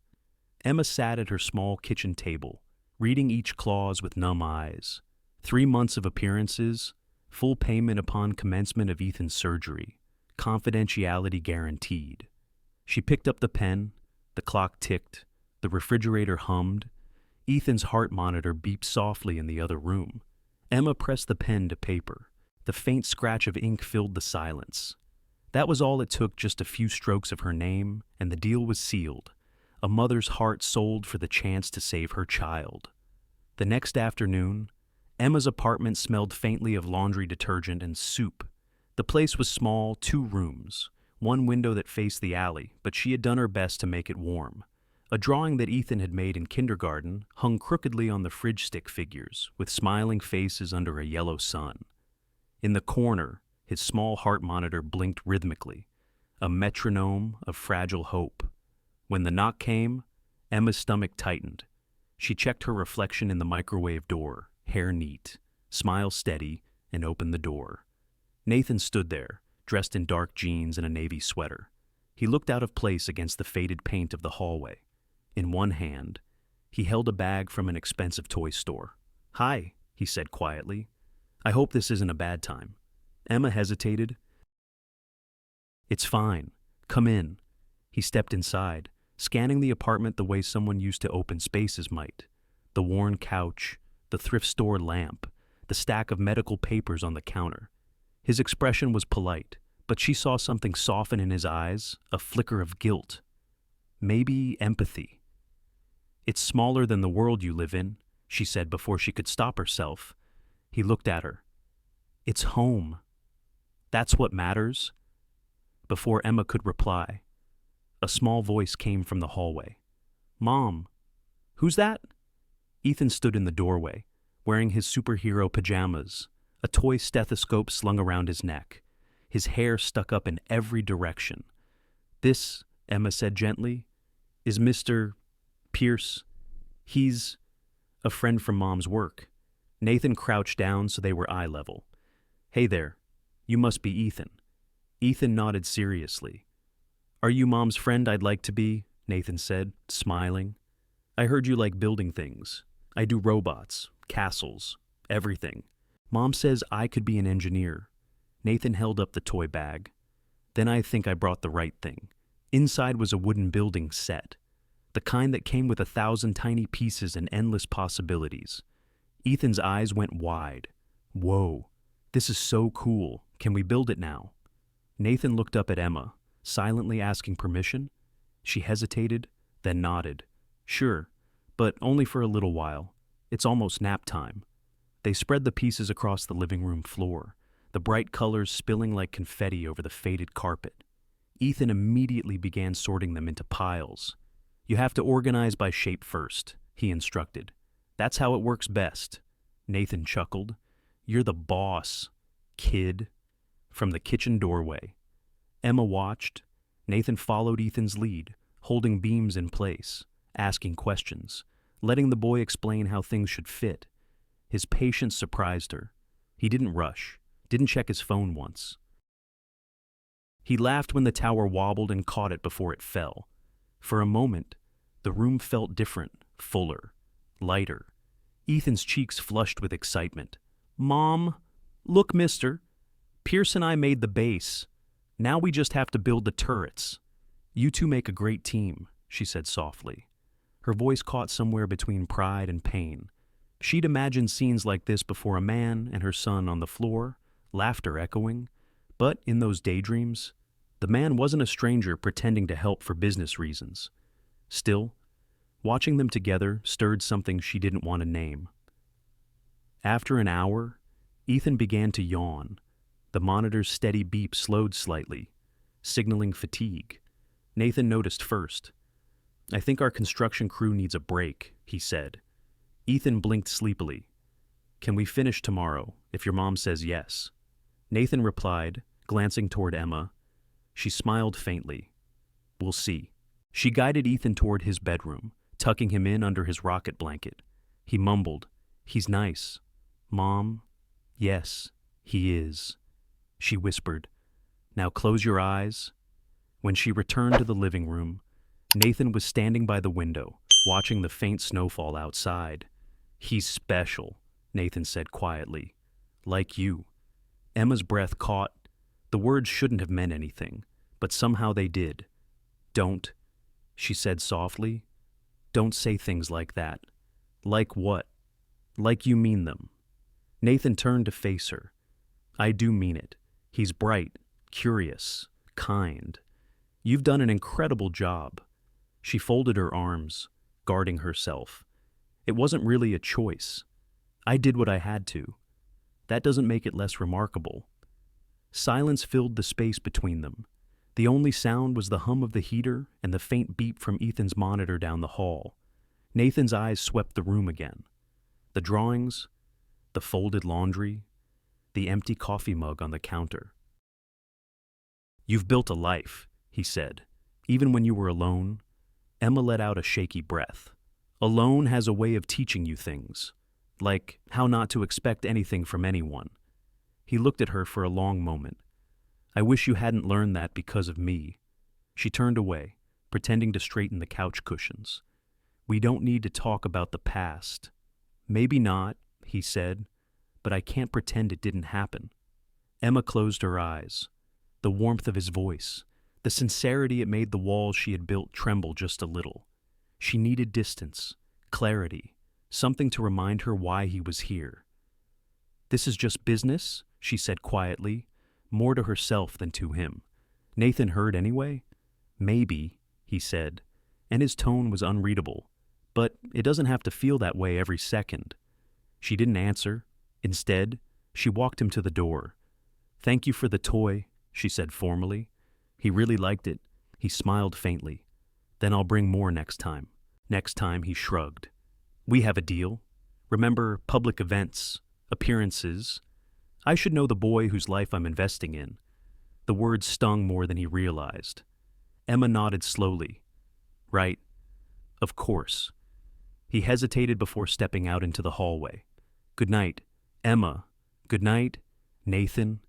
Emma sat at her small kitchen table, reading each clause with numb eyes. 3 months of appearances, full payment upon commencement of Ethan's surgery, confidentiality guaranteed. She picked up the pen, the clock ticked, the refrigerator hummed, Ethan's heart monitor beeped softly in the other room. Emma pressed the pen to paper. The faint scratch of ink filled the silence. That was all it took, just a few strokes of her name, and the deal was sealed. A mother's heart sold for the chance to save her child. The next afternoon, Emma's apartment smelled faintly of laundry detergent and soup. The place was small, 2 rooms, one window that faced the alley, but she had done her best to make it warm. A drawing that Ethan had made in kindergarten hung crookedly on the fridge stick figures, with smiling faces under a yellow sun. In the corner, his small heart monitor blinked rhythmically, a metronome of fragile hope. When the knock came, Emma's stomach tightened. She checked her reflection in the microwave door, hair neat, smile steady, and opened the door. Nathan stood there, dressed in dark jeans and a navy sweater. He looked out of place against the faded paint of the hallway. In one hand, he held a bag from an expensive toy store. Hi, he said quietly. I hope this isn't a bad time. Emma hesitated. It's fine. Come in. He stepped inside, scanning the apartment the way someone used to open spaces might. The worn couch, the thrift store lamp, the stack of medical papers on the counter. His expression was polite, but she saw something soften in his eyes, a flicker of guilt. Maybe empathy. It's smaller than the world you live in, she said before she could stop herself. He looked at her. It's home. That's what matters. Before Emma could reply, a small voice came from the hallway. Mom. Who's that? Ethan stood in the doorway, wearing his superhero pajamas, a toy stethoscope slung around his neck. his hair stuck up in every direction. "This," Emma said gently, "is Mr. Pierce. He's a friend from Mom's work." Nathan crouched down so they were eye level. "Hey there, you must be Ethan." Ethan nodded seriously. "Are you Mom's friend I'd like to be?" Nathan said, smiling. "I heard you like building things. I do robots, castles, everything. Mom says I could be an engineer." Nathan held up the toy bag. "Then I think I brought the right thing." Inside was a wooden building set, the kind that came with 1,000 tiny pieces and endless possibilities. Ethan's eyes went wide. "Whoa, this is so cool. Can we build it now?" Nathan looked up at Emma, silently asking permission. She hesitated, then nodded. "Sure, but only for a little while. It's almost nap time." They spread the pieces across the living room floor, the bright colors spilling like confetti over the faded carpet. Ethan immediately began sorting them into piles. "You have to organize by shape first," he instructed. "That's how it works best." Nathan chuckled. "You're the boss, kid." From the kitchen doorway, Emma watched. Nathan followed Ethan's lead, holding beams in place, asking questions, letting the boy explain how things should fit. His patience surprised her. He didn't rush, didn't check his phone once. He laughed when the tower wobbled and caught it before it fell. For a moment, the room felt different, fuller, lighter. Ethan's cheeks flushed with excitement. "Mom, look, mister. Pierce and I made the base. Now we just have to build the turrets." "You two make a great team," she said softly. Her voice caught somewhere between pride and pain. She'd imagined scenes like this before, a man and her son on the floor, laughter echoing. But in those daydreams, the man wasn't a stranger pretending to help for business reasons. Still, watching them together stirred something she didn't want to name. After an hour, Ethan began to yawn. The monitor's steady beep slowed slightly, signaling fatigue. Nathan noticed first. "I think our construction crew needs a break," he said. Ethan blinked sleepily. "Can we finish tomorrow, if your mom says yes?" Nathan replied, glancing toward Emma. She smiled faintly. "We'll see." She guided Ethan toward his bedroom, tucking him in under his rocket blanket. He mumbled, "He's nice." "Mom, yes, he is." She whispered, "Now close your eyes." When she returned to the living room, Nathan was standing by the window, watching the faint snowfall outside. "He's special," Nathan said quietly. "Like you." Emma's breath caught. The words shouldn't have meant anything, but somehow they did. "Don't," she said softly. "Don't say things like that." "Like what?" "Like you mean them." Nathan turned to face her. "I do mean it. He's bright, curious, kind. You've done an incredible job." She folded her arms, guarding herself. "It wasn't really a choice. I did what I had to. That doesn't make it less remarkable." Silence filled the space between them. The only sound was the hum of the heater and the faint beep from Ethan's monitor down the hall. Nathan's eyes swept the room again. The drawings, the folded laundry, the empty coffee mug on the counter. "You've built a life," he said, "even when you were alone." Emma let out a shaky breath. "Alone has a way of teaching you things, like how not to expect anything from anyone." He looked at her for a long moment. "I wish you hadn't learned that because of me." She turned away, pretending to straighten the couch cushions. "We don't need to talk about the past." "Maybe not," he said, "but I can't pretend it didn't happen." Emma closed her eyes. The warmth of his voice, the sincerity it made the walls she had built tremble just a little. She needed distance, clarity, something to remind her why he was here. "This is just business," she said quietly, more to herself than to him. Nathan heard anyway. "Maybe," he said, and his tone was unreadable. "But it doesn't have to feel that way every second." She didn't answer. Instead, she walked him to the door. "Thank you for the toy," she said formally. He really liked it. He smiled faintly. "Then I'll bring more next time." Next time, he shrugged. "We have a deal. Remember, public events, appearances. I should know the boy whose life I'm investing in." The words stung more than he realized. Emma nodded slowly. Right. Of course. He hesitated before stepping out into the hallway. Good night, Emma. Good night, Nathan.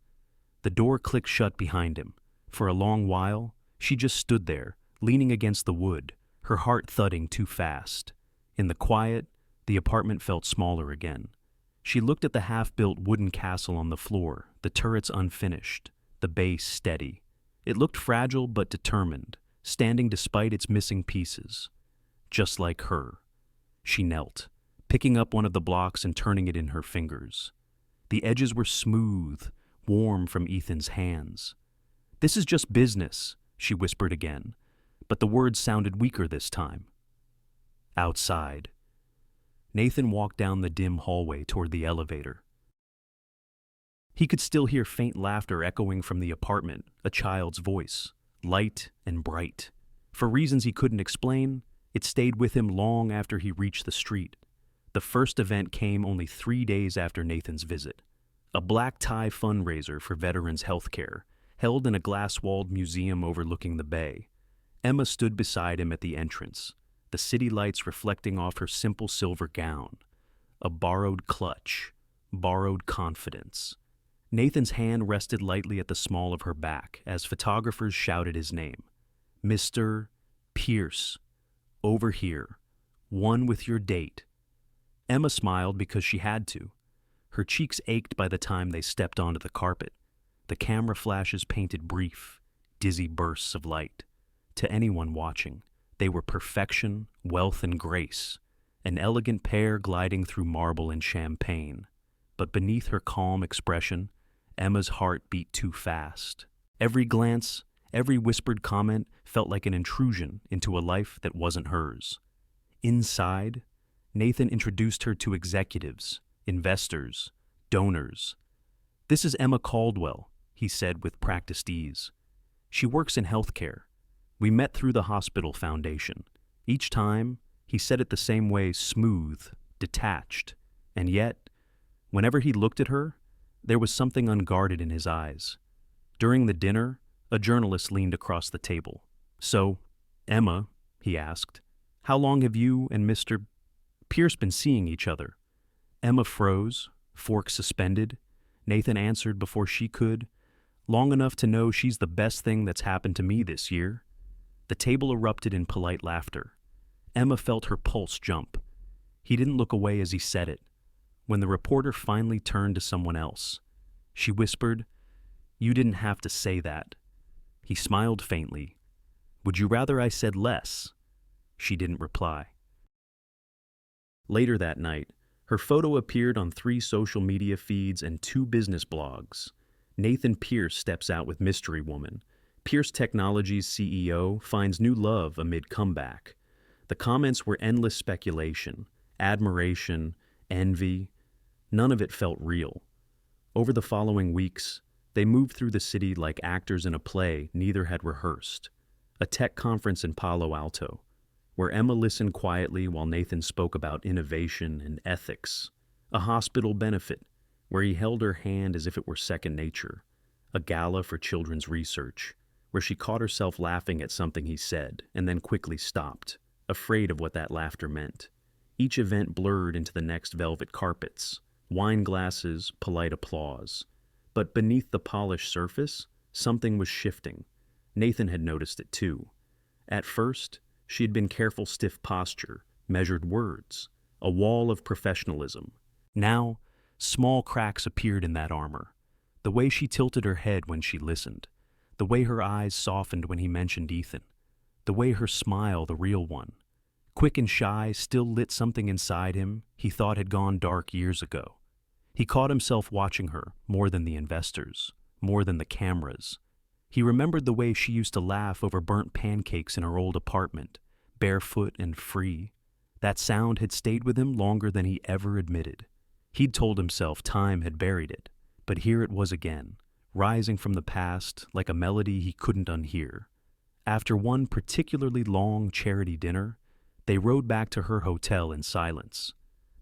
The door clicked shut behind him. For a long while, she just stood there, leaning against the wood, her heart thudding too fast. In the quiet, the apartment felt smaller again. She looked at the half-built wooden castle on the floor, the turrets unfinished, the base steady. It looked fragile but determined, standing despite its missing pieces. Just like her. She knelt, picking up one of the blocks and turning it in her fingers. The edges were smooth, warm from Ethan's hands. This is just business, she whispered again, but the words sounded weaker this time. Outside. Nathan walked down the dim hallway toward the elevator. He could still hear faint laughter echoing from the apartment, a child's voice, light and bright. For reasons he couldn't explain, it stayed with him long after he reached the street. The first event came only 3 days after Nathan's visit. A black tie fundraiser for veterans' health care, held in a glass-walled museum overlooking the bay. Emma stood beside him at the entrance, the city lights reflecting off her simple silver gown. A borrowed clutch, borrowed confidence. Nathan's hand rested lightly at the small of her back as photographers shouted his name. Mr. Pierce, over here, one with your date. Emma smiled because she had to. Her cheeks ached by the time they stepped onto the carpet. The camera flashes painted brief, dizzy bursts of light. To anyone watching, they were perfection, wealth, and grace, an elegant pair gliding through marble and champagne. But beneath her calm expression, Emma's heart beat too fast. Every glance, every whispered comment felt like an intrusion into a life that wasn't hers. Inside, Nathan introduced her to executives, investors, donors. This is Emma Caldwell, he said with practiced ease. She works in healthcare. We met through the hospital foundation. Each time, he said it the same way, smooth, detached. And yet, whenever he looked at her, there was something unguarded in his eyes. During the dinner, a journalist leaned across the table. So, Emma, he asked, how long have you and Mr. Pierce been seeing each other? Emma froze, fork suspended. Nathan answered before she could. Long enough to know she's the best thing that's happened to me this year. The table erupted in polite laughter. Emma felt her pulse jump. He didn't look away as he said it. When the reporter finally turned to someone else, she whispered, You didn't have to say that. He smiled faintly. Would you rather I said less? She didn't reply. Later that night, her photo appeared on 3 social media feeds and 2 business blogs. Nathan Pierce steps out with Mystery Woman. Pierce Technologies CEO finds new love amid comeback. The comments were endless speculation, admiration, envy. None of it felt real. Over the following weeks, they moved through the city like actors in a play neither had rehearsed. A tech conference in Palo Alto, where Emma listened quietly while Nathan spoke about innovation and ethics. A hospital benefit, where he held her hand as if it were second nature. A gala for children's research, where she caught herself laughing at something he said and then quickly stopped, afraid of what that laughter meant. Each event blurred into the next velvet carpets, wine glasses, polite applause. But beneath the polished surface, something was shifting. Nathan had noticed it too. At first, she had been careful, stiff posture, measured words, a wall of professionalism. Now, small cracks appeared in that armor. The way she tilted her head when she listened, the way her eyes softened when he mentioned Ethan, the way her smile, the real one, quick and shy, still lit something inside him he thought had gone dark years ago. He caught himself watching her more than the investors, more than the cameras. He remembered the way she used to laugh over burnt pancakes in her old apartment, barefoot and free. That sound had stayed with him longer than he ever admitted. He'd told himself time had buried it, but here it was again, rising from the past like a melody he couldn't unhear. After one particularly long charity dinner, they rode back to her hotel in silence.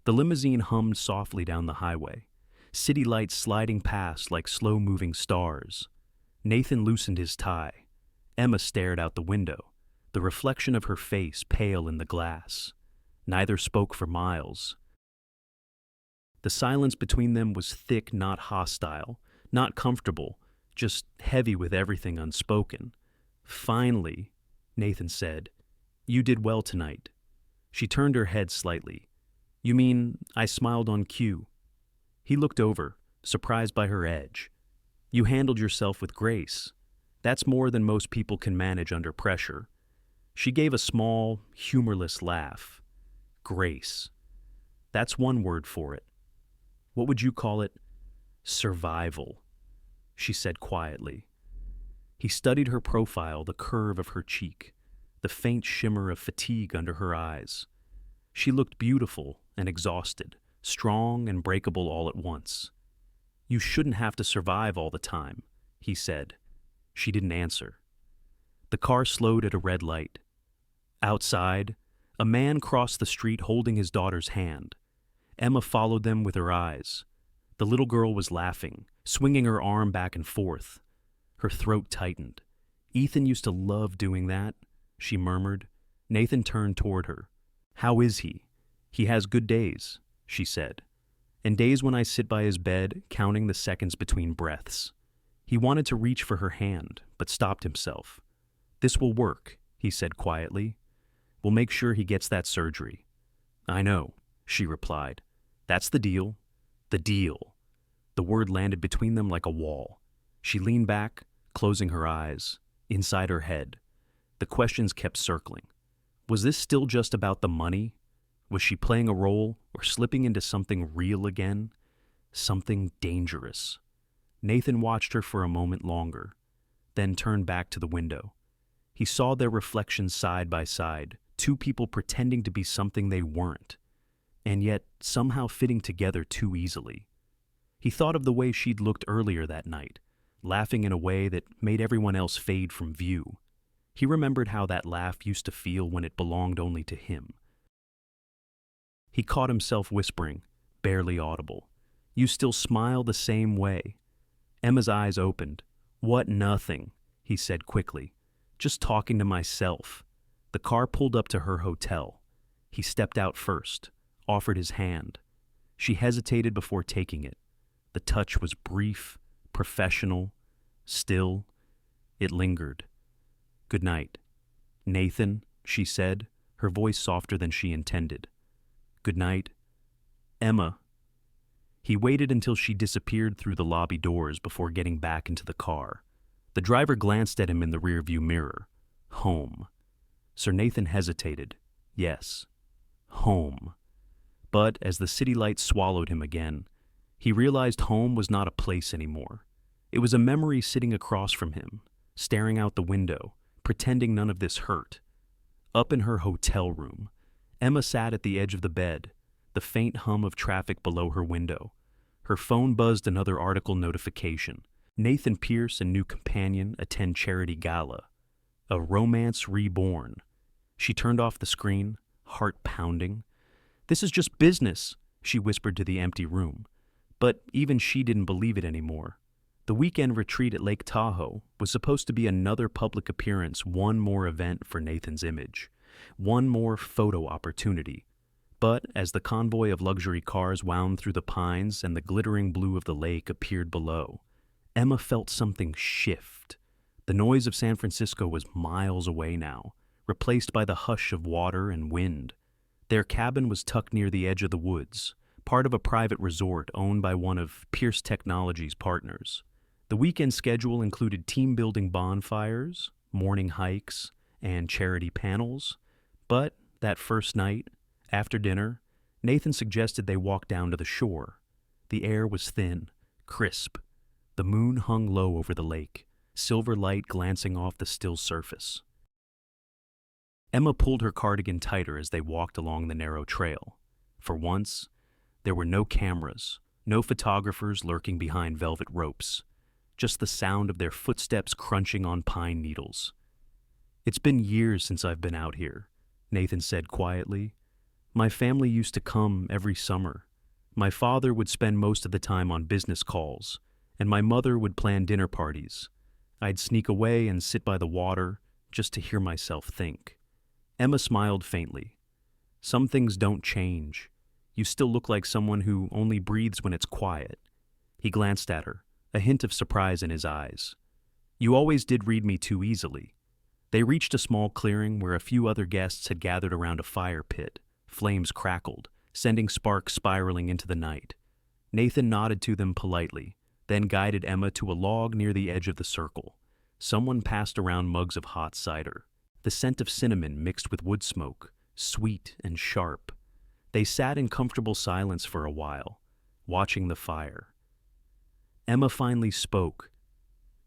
The limousine hummed softly down the highway, city lights sliding past like slow-moving stars. Nathan loosened his tie. Emma stared out the window, the reflection of her face pale in the glass. Neither spoke for miles. The silence between them was thick, not hostile, not comfortable, just heavy with everything unspoken. Finally, Nathan said, "You did well tonight." She turned her head slightly. "You mean I smiled on cue?" He looked over, surprised by her edge. "You handled yourself with grace. That's more than most people can manage under pressure." She gave a small, humorless laugh. Grace. That's one word for it. What would you call it? Survival, she said quietly. He studied her profile, the curve of her cheek, the faint shimmer of fatigue under her eyes. She looked beautiful and exhausted, strong and breakable all at once. "You shouldn't have to survive all the time," he said. She didn't answer. The car slowed at a red light. Outside, a man crossed the street holding his daughter's hand. Emma followed them with her eyes. The little girl was laughing, swinging her arm back and forth. Her throat tightened. "Ethan used to love doing that," she murmured. Nathan turned toward her. "How is he?" "He has good days," she said. "And days when I sit by his bed, counting the seconds between breaths." He wanted to reach for her hand, but stopped himself. "This will work," he said quietly. "We'll make sure he gets that surgery." "I know," she replied. "That's the deal." The deal. The word landed between them like a wall. She leaned back, closing her eyes. Inside her head, the questions kept circling. Was this still just about the money? Was she playing a role or slipping into something real again? Something dangerous. Nathan watched her for a moment longer, then turned back to the window. He saw their reflections side by side, two people pretending to be something they weren't, and yet somehow fitting together too easily. He thought of the way she'd looked earlier that night, laughing in a way that made everyone else fade from view. He remembered how that laugh used to feel when it belonged only to him. He caught himself whispering, barely audible, "You still smile the same way." Emma's eyes opened. "What nothing," he said quickly. "Just talking to myself." The car pulled up to her hotel. He stepped out first, offered his hand. She hesitated before taking it. The touch was brief, professional, still. It lingered. "Good night." "Nathan," she said, her voice softer than she intended. "Good night, Emma." He waited until she disappeared through the lobby doors before getting back into the car. The driver glanced at him in the rearview mirror. Home. Sir Nathan hesitated. Yes, home. But as the city lights swallowed him again, he realized home was not a place anymore. It was a memory sitting across from him, staring out the window, pretending none of this hurt. Up in her hotel room, Emma sat at the edge of the bed, the faint hum of traffic below her window. Her phone buzzed another article notification. Nathan Pierce and new companion attend charity gala. A romance reborn. She turned off the screen, heart pounding. "This is just business," she whispered to the empty room. But even she didn't believe it anymore. The weekend retreat at Lake Tahoe was supposed to be another public appearance, one more event for Nathan's image, one more photo opportunity. But as the convoy of luxury cars wound through the pines and the glittering blue of the lake appeared below, Emma felt something shift. The noise of San Francisco was miles away now, replaced by the hush of water and wind. Their cabin was tucked near the edge of the woods, part of a private resort owned by one of Pierce Technologies' partners. The weekend schedule included team-building bonfires, morning hikes, and charity panels. But that first night, after dinner, Nathan suggested they walk down to the shore. The air was thin, crisp. The moon hung low over the lake, silver light glancing off the still surface. Emma pulled her cardigan tighter as they walked along the narrow trail. For once, there were no cameras, no photographers lurking behind velvet ropes, just the sound of their footsteps crunching on pine needles. "It's been years since I've been out here," Nathan said quietly. "My family used to come every summer. My father would spend most of the time on business calls, and my mother would plan dinner parties. I'd sneak away and sit by the water just to hear myself think. Emma smiled faintly. Some things don't change. You still look like someone who only breathes when it's quiet. He glanced at her, a hint of surprise in his eyes. You always did read me too easily. They reached a small clearing where a few other guests had gathered around a fire pit. Flames crackled, sending sparks spiraling into the night. Nathan nodded to them politely, then guided Emma to a log near the edge of the circle. Someone passed around mugs of hot cider. The scent of cinnamon mixed with wood smoke, sweet and sharp. They sat in comfortable silence for a while, watching the fire. Emma finally spoke.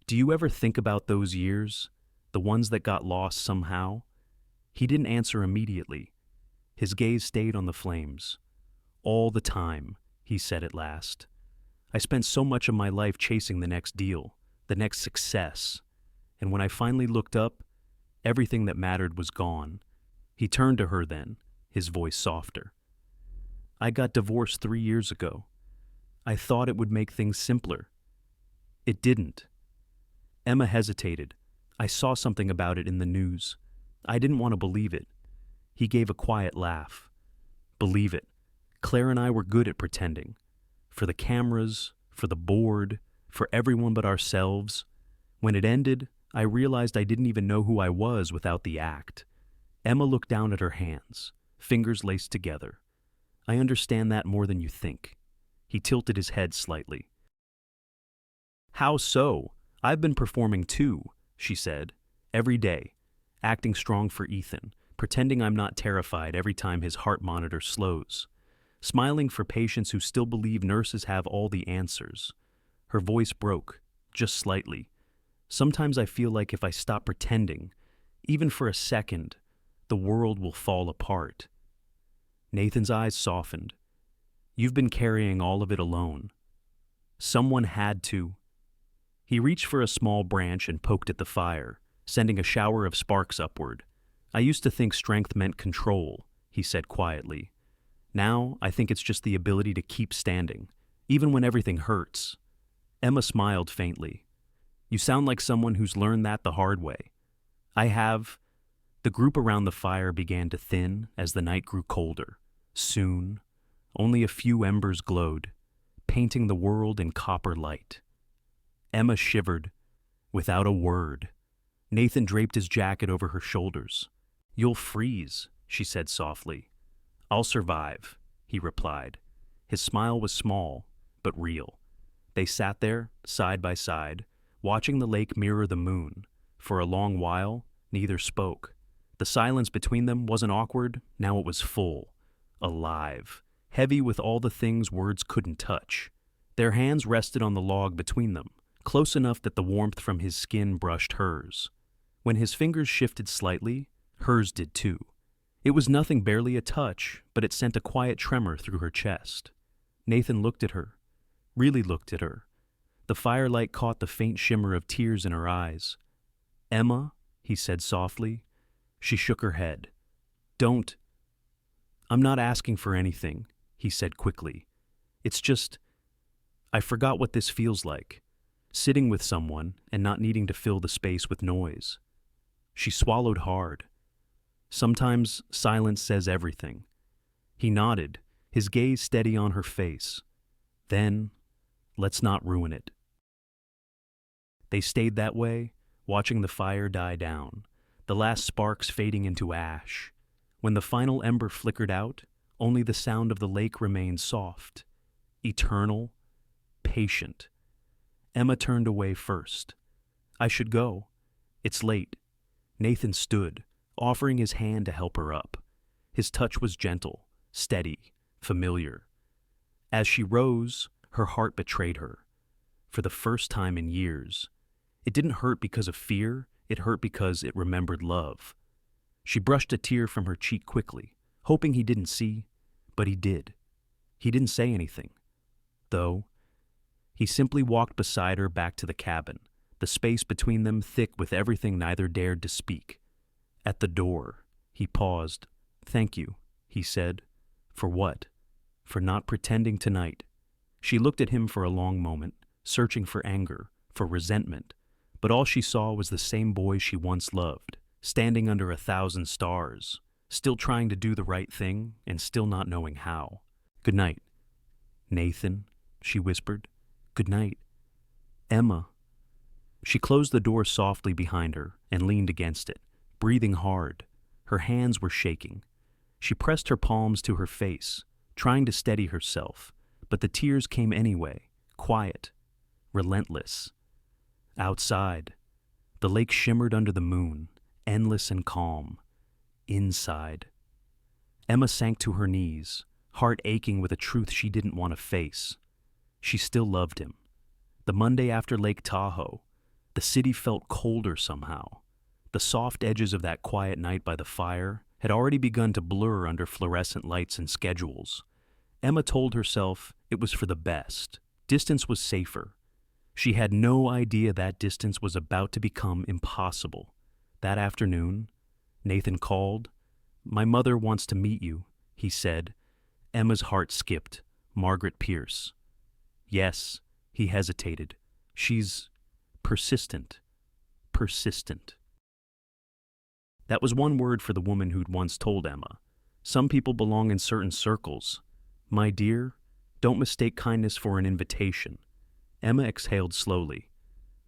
Do you ever think about those years? The ones that got lost somehow? He didn't answer immediately. His gaze stayed on the flames. All the time, he said at last. I spent so much of my life chasing the next deal, the next success. And when I finally looked up, everything that mattered was gone. He turned to her then, his voice softer. I got divorced 3 years ago. I thought it would make things simpler. It didn't. Emma hesitated. I saw something about it in the news. I didn't want to believe it. He gave a quiet laugh. Believe it. Claire and I were good at pretending. For the cameras, for the board, for everyone but ourselves. When it ended, I realized I didn't even know who I was without the act. Emma looked down at her hands, fingers laced together. I understand that more than you think. He tilted his head slightly. How so? I've been performing too, she said, every day, acting strong for Ethan, pretending I'm not terrified every time his heart monitor slows, smiling for patients who still believe nurses have all the answers. Her voice broke, just slightly. Sometimes I feel like if I stop pretending, even for a second, the world will fall apart. Nathan's eyes softened. You've been carrying all of it alone. Someone had to. He reached for a small branch and poked at the fire, sending a shower of sparks upward. I used to think strength meant control, he said quietly. Now I think it's just the ability to keep standing, even when everything hurts. Emma smiled faintly. You sound like someone who's learned that the hard way. I have. The group around the fire began to thin as the night grew colder. Soon, only a few embers glowed, painting the world in copper light. Emma shivered, without a word. Nathan draped his jacket over her shoulders. You'll freeze, she said softly. I'll survive, he replied. His smile was small, but real. They sat there, side by side, watching the lake mirror the moon. For a long while, neither spoke. The silence between them wasn't awkward, now it was full, alive, heavy with all the things words couldn't touch. Their hands rested on the log between them, close enough that the warmth from his skin brushed hers. When his fingers shifted slightly, hers did too. It was nothing, barely a touch, but it sent a quiet tremor through her chest. Nathan looked at her, really looked at her. The firelight caught the faint shimmer of tears in her eyes. Emma, he said softly. She shook her head. Don't. I'm not asking for anything, he said quickly. It's just, I forgot what this feels like. Sitting with someone and not needing to fill the space with noise. She swallowed hard. Sometimes silence says everything. He nodded, his gaze steady on her face. Then, let's not ruin it. They stayed that way, watching the fire die down, the last sparks fading into ash. When the final ember flickered out, only the sound of the lake remained soft, eternal, patient. Emma turned away first. I should go. It's late. Nathan stood, offering his hand to help her up. His touch was gentle, steady, familiar. As she rose, her heart betrayed her. For the first time in years. It didn't hurt because of fear, it hurt because it remembered love. She brushed a tear from her cheek quickly, hoping he didn't see, but he did. He didn't say anything, though. He simply walked beside her back to the cabin, the space between them thick with everything neither dared to speak. At the door, he paused. Thank you, he said. For what? For not pretending tonight. She looked at him for a long moment, searching for anger, for resentment, but all she saw was the same boy she once loved, standing under 1,000 stars, still trying to do the right thing and still not knowing how. "Good night, Nathan," she whispered. "Good night, Emma." She closed the door softly behind her and leaned against it, breathing hard. Her hands were shaking. She pressed her palms to her face, trying to steady herself, but the tears came anyway, quiet, relentless. Outside, the lake shimmered under the moon, endless and calm. Inside, Emma sank to her knees, heart aching with a truth she didn't want to face. She still loved him. The Monday after Lake Tahoe, the city felt colder somehow. The soft edges of that quiet night by the fire had already begun to blur under fluorescent lights and schedules. Emma told herself it was for the best. Distance was safer. She had no idea that distance was about to become impossible. That afternoon, Nathan called. "My mother wants to meet you," he said. Emma's heart skipped. Margaret Pierce. "Yes," he hesitated. "She's persistent. Persistent." That was one word for the woman who'd once told Emma, "Some people belong in certain circles. My dear, don't mistake kindness for an invitation." Emma exhaled slowly.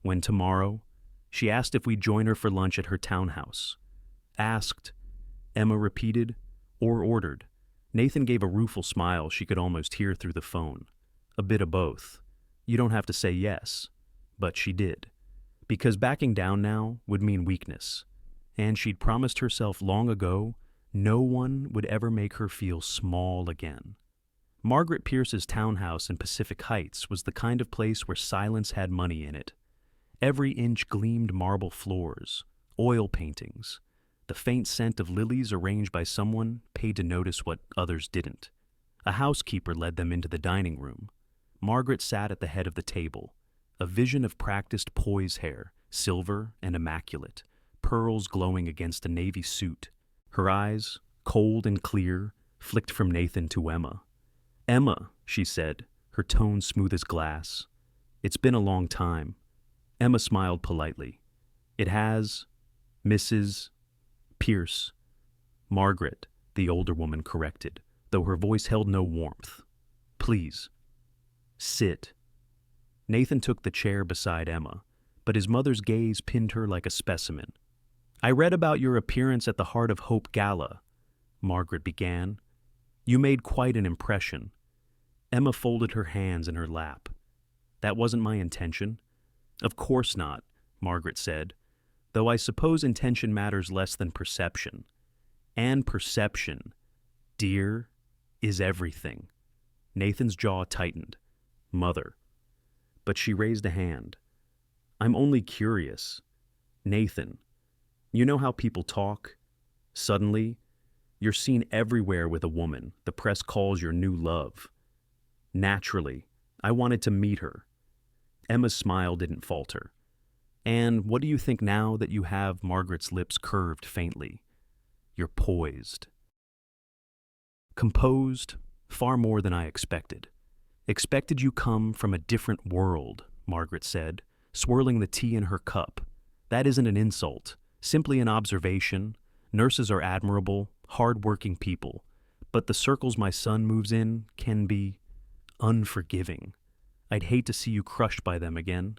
When tomorrow, she asked if we'd join her for lunch at her townhouse. "Asked," Emma repeated, "or ordered?" Nathan gave a rueful smile she could almost hear through the phone. "A bit of both. You don't have to say yes." But she did. Because backing down now would mean weakness. And she'd promised herself long ago no one would ever make her feel small again. Margaret Pierce's townhouse in Pacific Heights was the kind of place where silence had money in it. Every inch gleamed marble floors, oil paintings, the faint scent of lilies arranged by someone paid to notice what others didn't. A housekeeper led them into the dining room. Margaret sat at the head of the table, a vision of practiced poise hair, silver and immaculate, pearls glowing against a navy suit. Her eyes, cold and clear, flicked from Nathan to Emma. "Emma," she said, her tone smooth as glass. "It's been a long time." Emma smiled politely. "It has, Mrs. Pierce." "Margaret," the older woman corrected, though her voice held no warmth. "Please, sit." Nathan took the chair beside Emma, but his mother's gaze pinned her like a specimen. "I read about your appearance at the Heart of Hope Gala," Margaret began. "You made quite an impression." Emma folded her hands in her lap. "That wasn't my intention." "Of course not," Margaret said, "though I suppose intention matters less than perception. And perception, dear, is everything." Nathan's jaw tightened. "Mother." But she raised a hand. "I'm only curious. Nathan, you know how people talk? Suddenly, you're seen everywhere with a woman the press calls your new love. Naturally, I wanted to meet her." Emma's smile didn't falter. "And what do you think now that you have?" Margaret's lips curved faintly. "You're poised." "Composed, far more than I expected." "Expected you come from a different world," Margaret said, swirling the tea in her cup. "That isn't an insult, simply an observation. Nurses are admirable, hard-working people, but the circles my son moves in can be unforgiving. I'd hate to see you crushed by them again."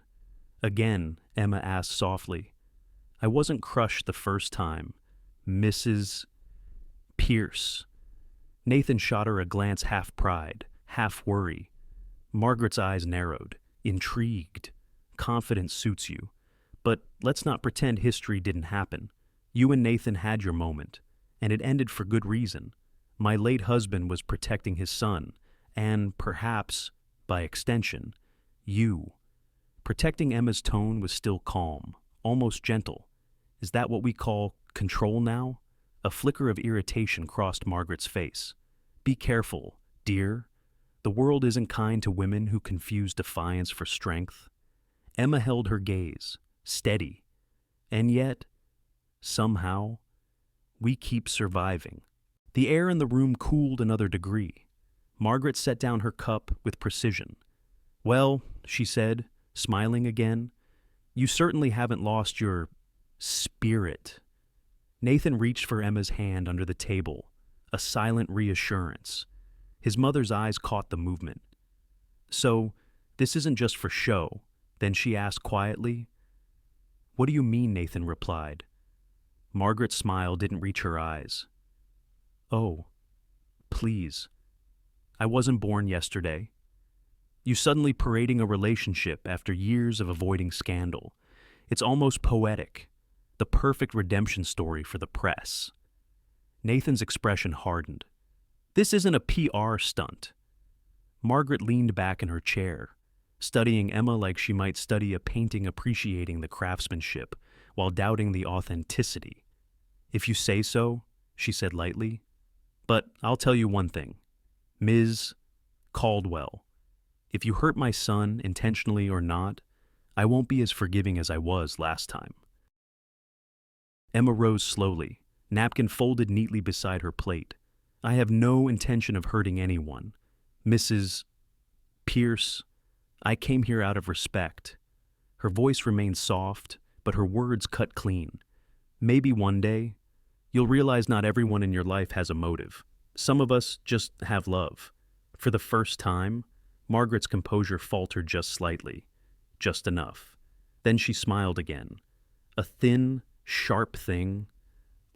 "Again?" Emma asked softly. "I wasn't crushed the first time, Mrs. Pierce." Nathan shot her a glance half pride, half worry. Margaret's eyes narrowed. "Intrigued. Confidence suits you. But let's not pretend history didn't happen. You and Nathan had your moment, and it ended for good reason. My late husband was protecting his son, and perhaps, by extension, you." Protecting Emma's tone was still calm, almost gentle. "Is that what we call control now?" A flicker of irritation crossed Margaret's face. "Be careful, dear. The world isn't kind to women who confuse defiance for strength." Emma held her gaze, steady. "And yet, somehow, we keep surviving." The air in the room cooled another degree. Margaret set down her cup with precision. "Well," she said, smiling again, You certainly haven't lost your spirit. Nathan reached for Emma's hand under the table, a silent reassurance. His mother's eyes caught the movement. So, this isn't just for show, then she asked quietly. What do you mean, Nathan replied. Margaret's smile didn't reach her eyes. Oh, please. I wasn't born yesterday. You suddenly parading a relationship after years of avoiding scandal. It's almost poetic, the perfect redemption story for the press. Nathan's expression hardened. This isn't a PR stunt. Margaret leaned back in her chair, studying Emma like she might study a painting appreciating the craftsmanship while doubting the authenticity. If you say so, she said lightly. But I'll tell you one thing. Ms. Caldwell, if you hurt my son, intentionally or not, I won't be as forgiving as I was last time. Emma rose slowly, napkin folded neatly beside her plate. I have no intention of hurting anyone. Mrs. Pierce, I came here out of respect. Her voice remained soft, but her words cut clean. Maybe one day, you'll realize not everyone in your life has a motive. Some of us just have love. For the first time, Margaret's composure faltered just slightly, just enough. Then she smiled again. A thin, sharp thing.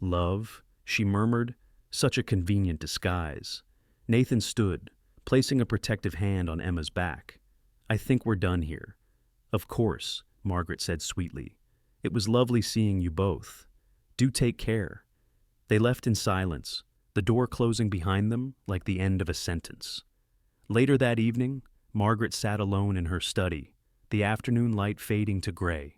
Love, she murmured, such a convenient disguise. Nathan stood, placing a protective hand on Emma's back. I think we're done here. Of course, Margaret said sweetly. It was lovely seeing you both. Do take care. They left in silence, the door closing behind them like the end of a sentence. Later that evening, Margaret sat alone in her study, the afternoon light fading to gray.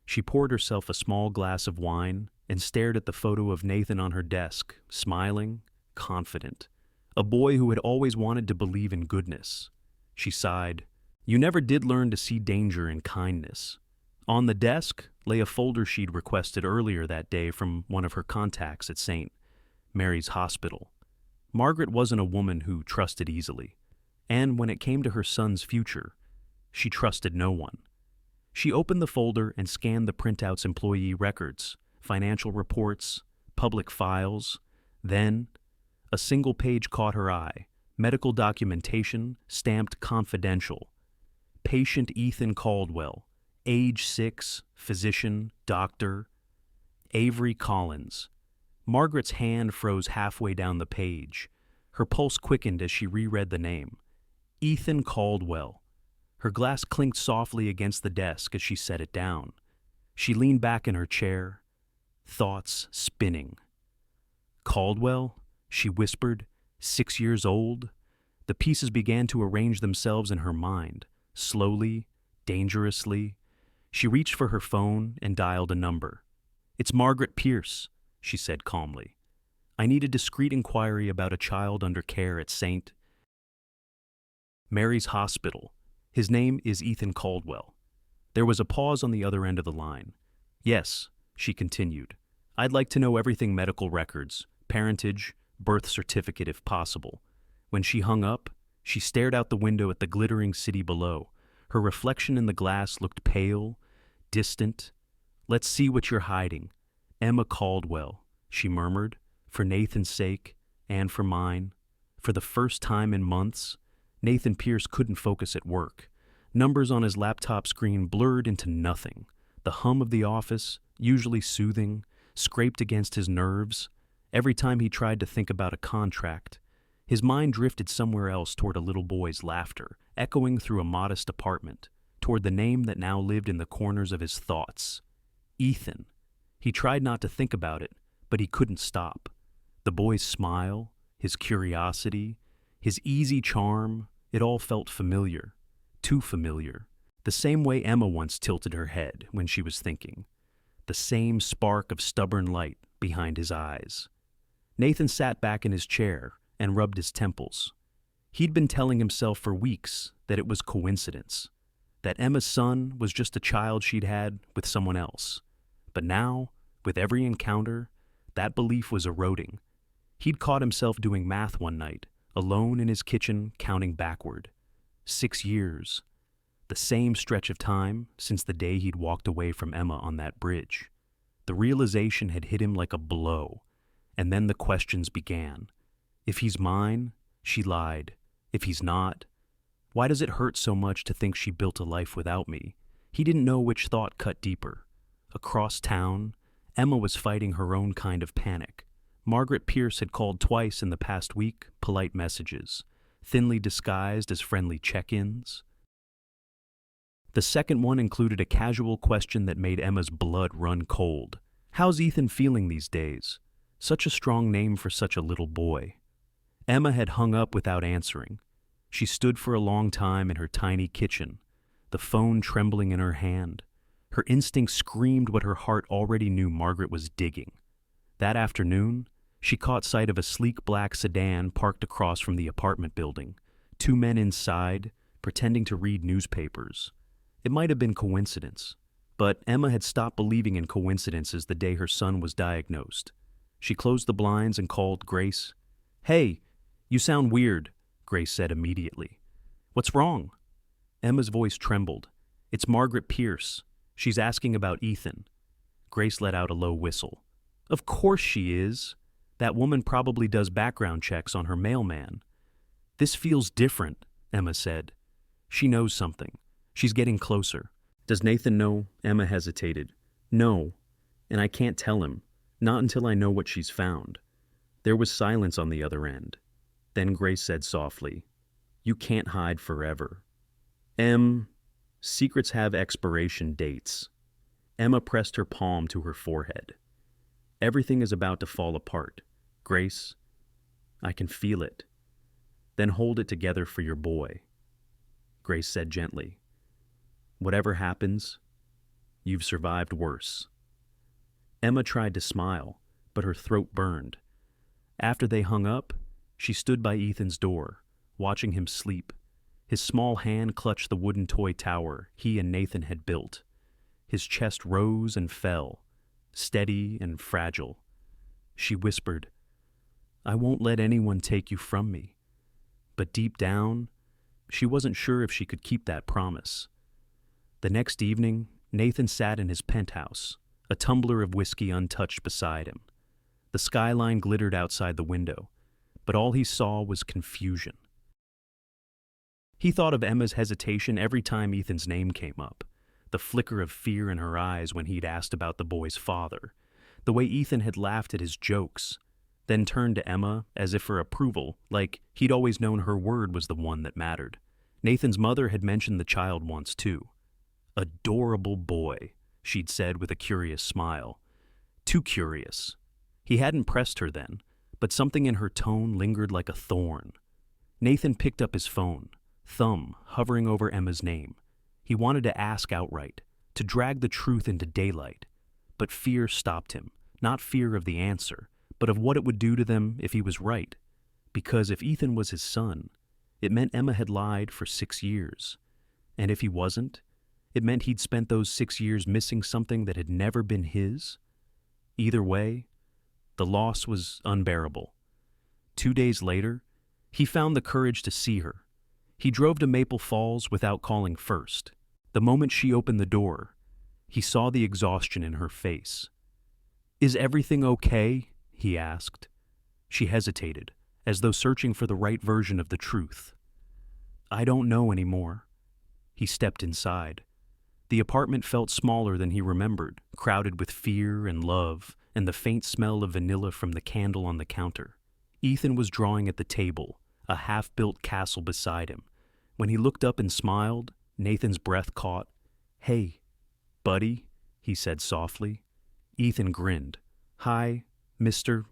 She poured herself a small glass of wine and stared at the photo of Nathan on her desk, smiling, confident. A boy who had always wanted to believe in goodness. She sighed. You never did learn to see danger in kindness. On the desk lay a folder she'd requested earlier that day from one of her contacts at St. Mary's Hospital. Margaret wasn't a woman who trusted easily, and when it came to her son's future, she trusted no one. She opened the folder and scanned the printout's employee records, financial reports, public files. Then, a single page caught her eye, medical documentation stamped confidential. Patient Ethan Caldwell, age 6, physician, doctor. Avery Collins. Margaret's hand froze halfway down the page. Her pulse quickened as she reread the name. Ethan Caldwell. Her glass clinked softly against the desk as she set it down. She leaned back in her chair, thoughts spinning. Caldwell, she whispered, 6 years old. The pieces began to arrange themselves in her mind, slowly, dangerously. She reached for her phone and dialed a number. It's Margaret Pierce, she said calmly. I need a discreet inquiry about a child under care at St. Mary's Hospital. His name is Ethan Caldwell. There was a pause on the other end of the line. Yes, she continued. I'd like to know everything medical records, parentage, birth certificate if possible. When she hung up, she stared out the window at the glittering city below. Her reflection in the glass looked pale, distant. Let's see what you're hiding. Emma Caldwell, she murmured, for Nathan's sake and for mine. For the first time in months, Nathan Pierce couldn't focus at work. Numbers on his laptop screen blurred into nothing. The hum of the office, usually soothing, scraped against his nerves. Every time he tried to think about a contract, his mind drifted somewhere else toward a little boy's laughter, echoing through a modest apartment, toward the name that now lived in the corners of his thoughts. Ethan. He tried not to think about it, but he couldn't stop. The boy's smile, his curiosity, his easy charm, it all felt familiar. Too familiar. The same way Emma once tilted her head when she was thinking. The same spark of stubborn light behind his eyes. Nathan sat back in his chair and rubbed his temples. He'd been telling himself for weeks that it was coincidence, that Emma's son was just a child she'd had with someone else. But now, with every encounter, that belief was eroding. He'd caught himself doing math one night, alone in his kitchen, counting backward. 6 years. The same stretch of time since the day he'd walked away from Emma on that bridge. The realization had hit him like a blow, and then the questions began. If he's mine, she lied. If he's not, why does it hurt so much to think she built a life without me? He didn't know which thought cut deeper. Across town, Emma was fighting her own kind of panic. Margaret Pierce had called twice in the past week, polite messages, thinly disguised as friendly check-ins. The second one included a casual question that made Emma's blood run cold. How's Ethan feeling these days? Such a strong name for such a little boy. Emma had hung up without answering. She stood for a long time in her tiny kitchen, the phone trembling in her hand. Her instinct screamed what her heart already knew Margaret was digging. That afternoon, she caught sight of a sleek black sedan parked across from the apartment building, 2 men inside, pretending to read newspapers. It might have been coincidence, but Emma had stopped believing in coincidences the day her son was diagnosed. She closed the blinds and called Grace. "Hey, you sound weird," Grace said immediately. "What's wrong?" Emma's voice trembled. "It's Margaret Pierce. She's asking about Ethan." Grace let out a low whistle. "Of course she is. That woman probably does background checks on her mailman." "This feels different," Emma said. "She knows something. She's getting closer." "Does Nathan know?" Emma hesitated. "No, and I can't tell him. Not until I know what she's found." There was silence on the other end. Then Grace said softly, "You can't hide forever." Secrets have expiration dates." Emma pressed her palm to her forehead. "Everything is about to fall apart. Grace, I can feel it. Then hold it together for your boy." Grace said gently, "Whatever happens, you've survived worse." Emma tried to smile, but her throat burned. After they hung up, she stood by Ethan's door, watching him sleep. His small hand clutched the wooden toy tower he and Nathan had built. His chest rose and fell, steady and fragile. She whispered, "I won't let anyone take you from me." But deep down, she wasn't sure if she could keep that promise. The next evening, Nathan sat in his penthouse, a tumbler of whiskey untouched beside him. The skyline glittered outside the window, but all he saw was confusion. He thought of Emma's hesitation every time Ethan's name came up, the flicker of fear in her eyes when he'd asked about the boy's father, the way Ethan had laughed at his jokes, then turned to Emma as if for approval, like he'd always known her word was the one that mattered. Nathan's mother had mentioned the child once, too. "Adorable boy," she'd said with a curious smile. Too curious. He hadn't pressed her then, but something in her tone lingered like a thorn. Nathan picked up his phone, thumb hovering over Emma's name. He wanted to ask outright, to drag the truth into daylight. But fear stopped him, not fear of the answer, but of what it would do to them if he was right. Because if Ethan was his son, it meant Emma had lied for 6 years. And if he wasn't, it meant he'd spent those 6 years missing something that had never been his. Either way, the loss was unbearable. 2 days later, he found the courage to see her. He drove to Maple Falls without calling first. The moment she opened the door, he saw the exhaustion in her face. "Is everything okay?" he asked. She hesitated, as though searching for the right version of the truth. "I don't know anymore." He stepped inside. The apartment felt smaller than he remembered, crowded with fear and love and the faint smell of vanilla from the candle on the counter. Ethan was drawing at the table, a half-built castle beside him. When he looked up and smiled, Nathan's breath caught. "Hey, buddy," he said softly. Ethan grinned. "Hi, Mr.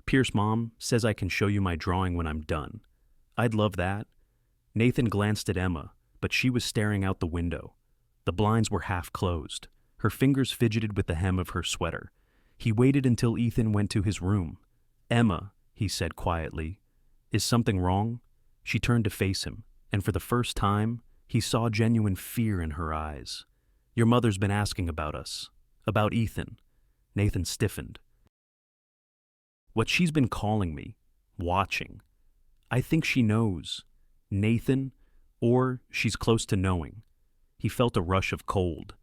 Pierce. Mom says I can show you my drawing when I'm done." "I'd love that." Nathan glanced at Emma, but she was staring out the window. The blinds were half closed. Her fingers fidgeted with the hem of her sweater. He waited until Ethan went to his room. "Emma," he said quietly, "is something wrong?" She turned to face him, and for the first time, he saw genuine fear in her eyes. "Your mother's been asking about us, about Ethan." Nathan stiffened. "What she's been calling me, watching. I think she knows. Nathan, or she's close to knowing." He felt a rush of cold.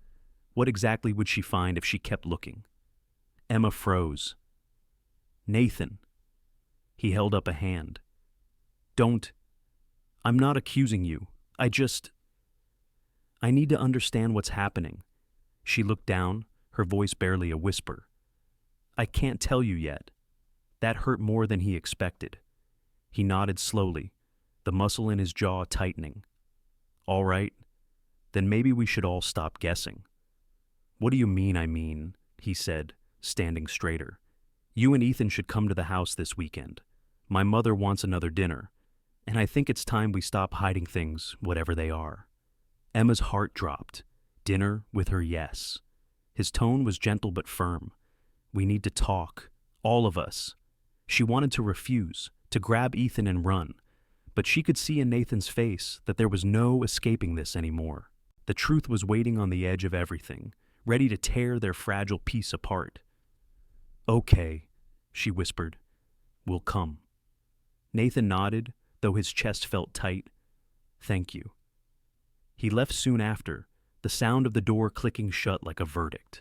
What exactly would she find if she kept looking? Emma froze. Nathan. He held up a hand. Don't. I'm not accusing you. I need to understand what's happening. She looked down, her voice barely a whisper. I can't tell you yet. That hurt more than he expected. He nodded slowly, the muscle in his jaw tightening. All right, then maybe we should all stop guessing. What do you mean, he said, standing straighter. You and Ethan should come to the house this weekend. My mother wants another dinner, and I think it's time we stop hiding things, whatever they are. Emma's heart dropped. Dinner with her yes. His tone was gentle but firm. We need to talk, all of us. She wanted to refuse, to grab Ethan and run, but she could see in Nathan's face that there was no escaping this anymore. The truth was waiting on the edge of everything, ready to tear their fragile peace apart. Okay, she whispered. We'll come. Nathan nodded, though his chest felt tight. Thank you. He left soon after, the sound of the door clicking shut like a verdict.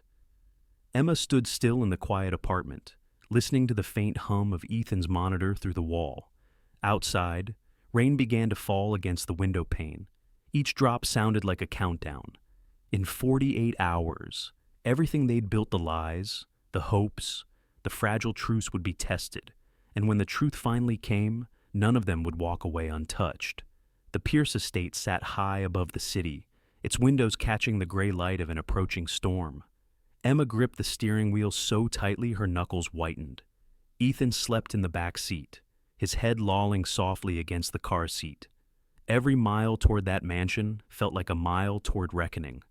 Emma stood still in the quiet apartment, listening to the faint hum of Ethan's monitor through the wall. Outside, rain began to fall against the window pane. Each drop sounded like a countdown. In 48 hours, everything they'd built, the lies, the hopes, the fragile truce would be tested, and when the truth finally came, none of them would walk away untouched. The Pierce estate sat high above the city, its windows catching the gray light of an approaching storm. Emma gripped the steering wheel so tightly her knuckles whitened. Ethan slept in the back seat, his head lolling softly against the car seat. Every mile toward that mansion felt like a mile toward reckoning.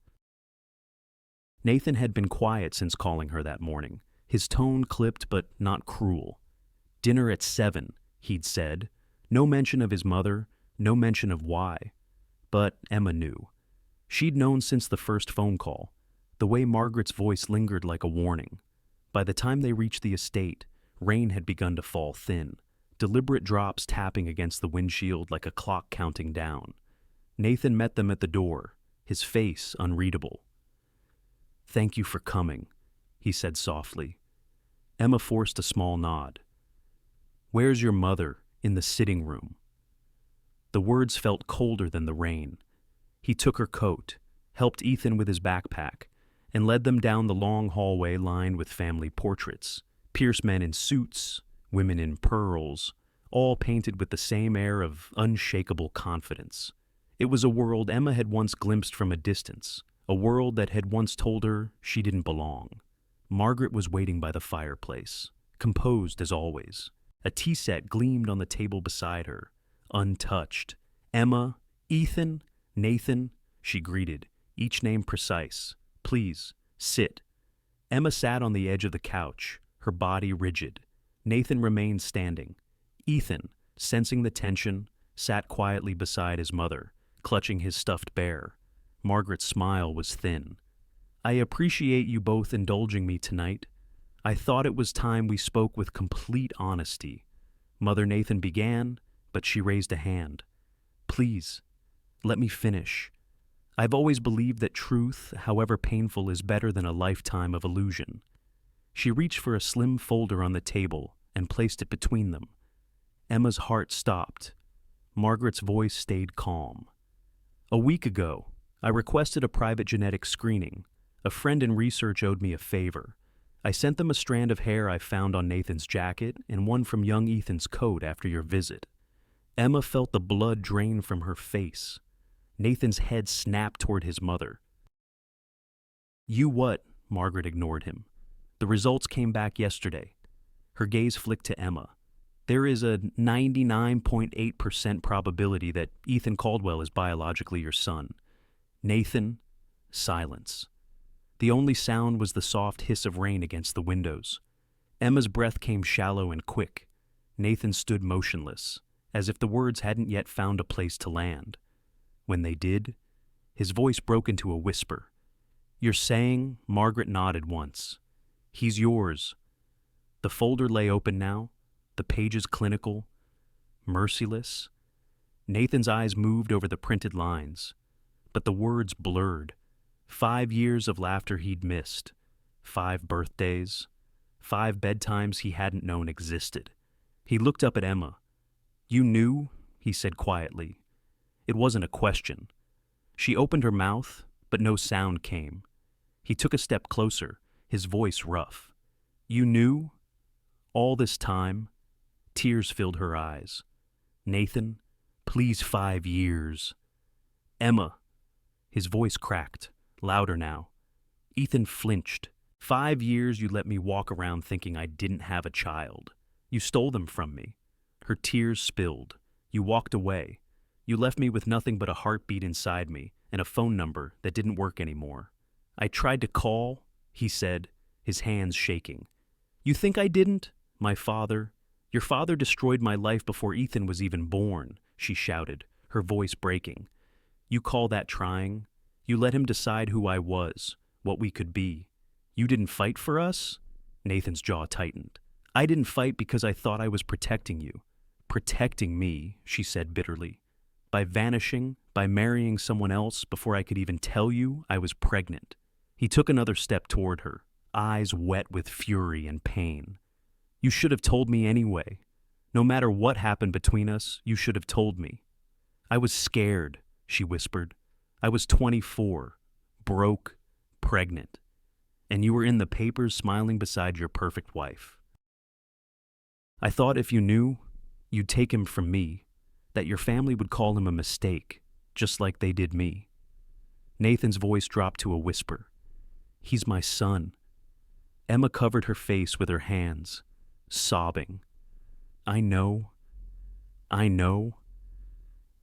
Nathan had been quiet since calling her that morning, his tone clipped but not cruel. Dinner at 7, he'd said. No mention of his mother, no mention of why. But Emma knew. She'd known since the first phone call. The way Margaret's voice lingered like a warning. By the time they reached the estate, rain had begun to fall thin, deliberate drops tapping against the windshield like a clock counting down. Nathan met them at the door, his face unreadable. Thank you for coming, he said softly. Emma forced a small nod. Where's your mother? In the sitting room. The words felt colder than the rain. He took her coat, helped Ethan with his backpack, and led them down the long hallway lined with family portraits. Pierce men in suits, women in pearls, all painted with the same air of unshakable confidence. It was a world Emma had once glimpsed from a distance, a world that had once told her she didn't belong. Margaret was waiting by the fireplace, composed as always. A tea set gleamed on the table beside her, untouched. Emma, Ethan, Nathan, she greeted, each name precise. Please, sit. Emma sat on the edge of the couch, her body rigid. Nathan remained standing. Ethan, sensing the tension, sat quietly beside his mother, clutching his stuffed bear. Margaret's smile was thin. I appreciate you both indulging me tonight. I thought it was time we spoke with complete honesty. Mother Nathan began, but she raised a hand. Please, let me finish. I've always believed that truth, however painful, is better than a lifetime of illusion. She reached for a slim folder on the table and placed it between them. Emma's heart stopped. Margaret's voice stayed calm. A week ago, I requested a private genetic screening. A friend in research owed me a favor. I sent them a strand of hair I found on Nathan's jacket and one from young Ethan's coat after your visit. Emma felt the blood drain from her face. Nathan's head snapped toward his mother. You what? Margaret ignored him. The results came back yesterday. Her gaze flicked to Emma. There is a 99.8% probability that Ethan Caldwell is biologically your son. Nathan, silence. The only sound was the soft hiss of rain against the windows. Emma's breath came shallow and quick. Nathan stood motionless, as if the words hadn't yet found a place to land. When they did, his voice broke into a whisper. You're saying? Margaret nodded once. He's yours. The folder lay open now, the pages clinical, merciless. Nathan's eyes moved over the printed lines. but the words blurred. 5 years of laughter he'd missed. 5 birthdays. 5 bedtimes he hadn't known existed. He looked up at Emma. "You knew?" he said quietly. It wasn't a question. She opened her mouth, but no sound came. He took a step closer, his voice rough. "You knew?" All this time, tears filled her eyes. "Nathan, please, 5 years." "Emma." His voice cracked, louder now. Ethan flinched. 5 years you let me walk around thinking I didn't have a child. You stole them from me." Her tears spilled. "You walked away. You left me with nothing but a heartbeat inside me and a phone number that didn't work anymore. I tried to call," he said, his hands shaking. "You think I didn't? My father. Your father destroyed my life before Ethan was even born," she shouted, her voice breaking. "You call that trying? You let him decide who I was, what we could be. You didn't fight for us?" Nathan's jaw tightened. "I didn't fight because I thought I was protecting you." "Protecting me," she said bitterly. "By vanishing, by marrying someone else before I could even tell you I was pregnant." He took another step toward her, eyes wet with fury and pain. "You should have told me anyway. No matter what happened between us, you should have told me." "I was scared," she whispered. "I was 24, broke, pregnant. And you were in the papers smiling beside your perfect wife. I thought if you knew, you'd take him from me, that your family would call him a mistake, just like they did me." Nathan's voice dropped to a whisper. "He's my son." Emma covered her face with her hands, sobbing. I know.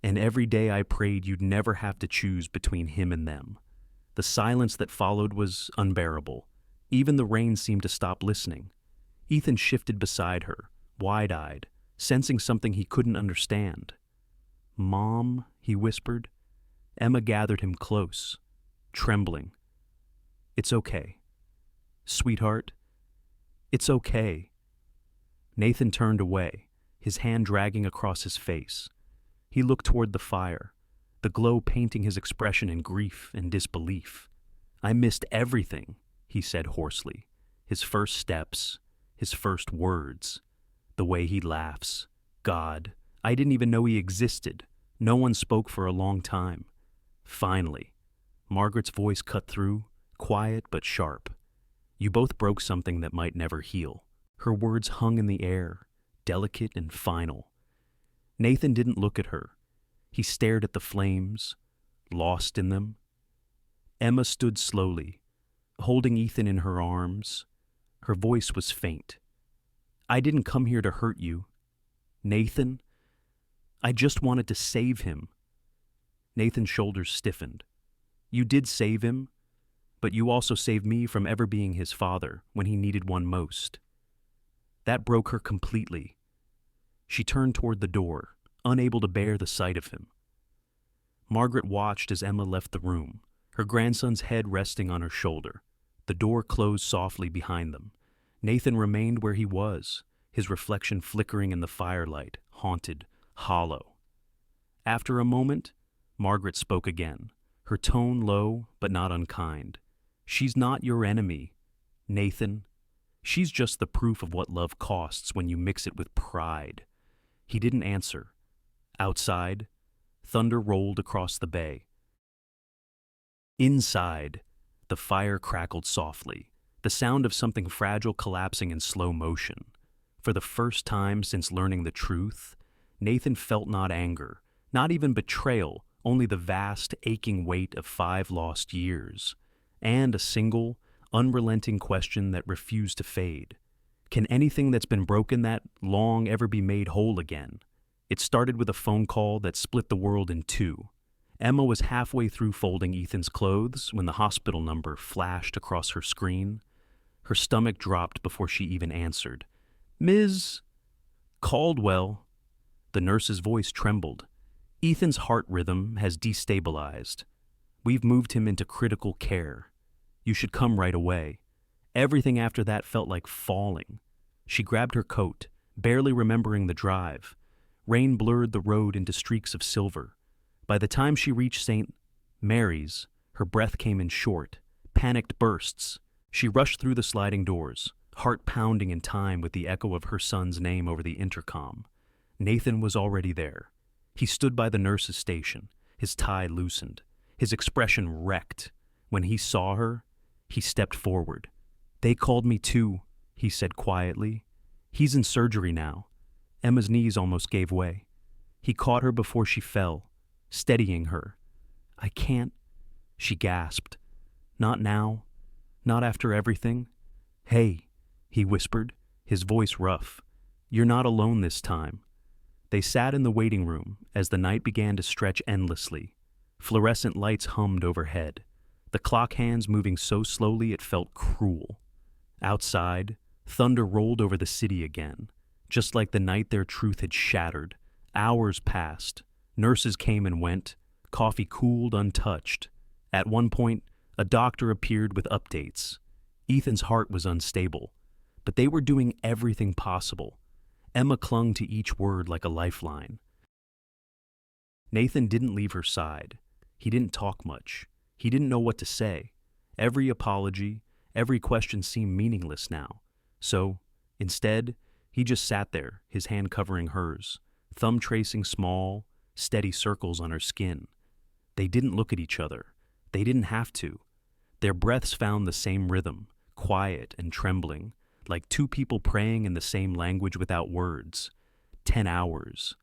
And every day I prayed you'd never have to choose between him and them." The silence that followed was unbearable. Even the rain seemed to stop listening. Ethan shifted beside her, wide-eyed, sensing something he couldn't understand. "Mom," he whispered. Emma gathered him close, trembling. "It's okay. Sweetheart, it's okay." Nathan turned away, his hand dragging across his face. He looked toward the fire, the glow painting his expression in grief and disbelief. "I missed everything," he said hoarsely. His first steps, his first words, the way he laughs. "God, I didn't even know he existed." No one spoke for a long time. Finally, Margaret's voice cut through, quiet but sharp. "You both broke something that might never heal." Her words hung in the air, delicate and final. Nathan didn't look at her. He stared at the flames, lost in them. Emma stood slowly, holding Ethan in her arms. Her voice was faint. "I didn't come here to hurt you, Nathan. I just wanted to save him." Nathan's shoulders stiffened. "You did save him, but you also saved me from ever being his father when he needed one most." That broke her completely. She turned toward the door, unable to bear the sight of him. Margaret watched as Emma left the room, her grandson's head resting on her shoulder. The door closed softly behind them. Nathan remained where he was, his reflection flickering in the firelight, haunted, hollow. After a moment, Margaret spoke again, her tone low but not unkind. "She's not your enemy, Nathan. She's just the proof of what love costs when you mix it with pride." He didn't answer. Outside, thunder rolled across the bay. Inside, the fire crackled softly, the sound of something fragile collapsing in slow motion. For the first time since learning the truth, Nathan felt not anger, not even betrayal, only the vast, aching weight of 5 lost years, and a single, unrelenting question that refused to fade. Can anything that's been broken that long ever be made whole again? It started with a phone call that split the world in two. Emma was halfway through folding Ethan's clothes when the hospital number flashed across her screen. Her stomach dropped before she even answered. "Ms. Caldwell." The nurse's voice trembled. "Ethan's heart rhythm has destabilized. We've moved him into critical care. You should come right away." Everything after that felt like falling. She grabbed her coat, barely remembering the drive. Rain blurred the road into streaks of silver. By the time she reached St. Mary's, her breath came in short, panicked bursts. She rushed through the sliding doors, heart pounding in time with the echo of her son's name over the intercom. Nathan was already there. He stood by the nurse's station, his tie loosened, his expression wrecked. When he saw her, he stepped forward. "They called me too," he said quietly. "He's in surgery now." Emma's knees almost gave way. He caught her before she fell, steadying her. "I can't," she gasped. "Not now. Not after everything." "Hey," he whispered, his voice rough. "You're not alone this time." They sat in the waiting room as the night began to stretch endlessly. Fluorescent lights hummed overhead, the clock hands moving so slowly it felt cruel. Outside, thunder rolled over the city again, just like the night their truth had shattered. Hours passed. Nurses came and went. Coffee cooled untouched. At one point, a doctor appeared with updates. Ethan's heart was unstable, but they were doing everything possible. Emma clung to each word like a lifeline. Nathan didn't leave her side. He didn't talk much. He didn't know what to say. Every apology, every question seemed meaningless now. So, instead, he just sat there, his hand covering hers, thumb tracing small, steady circles on her skin. They didn't look at each other. They didn't have to. Their breaths found the same rhythm, quiet and trembling, like two people praying in the same language without words. 10 hours.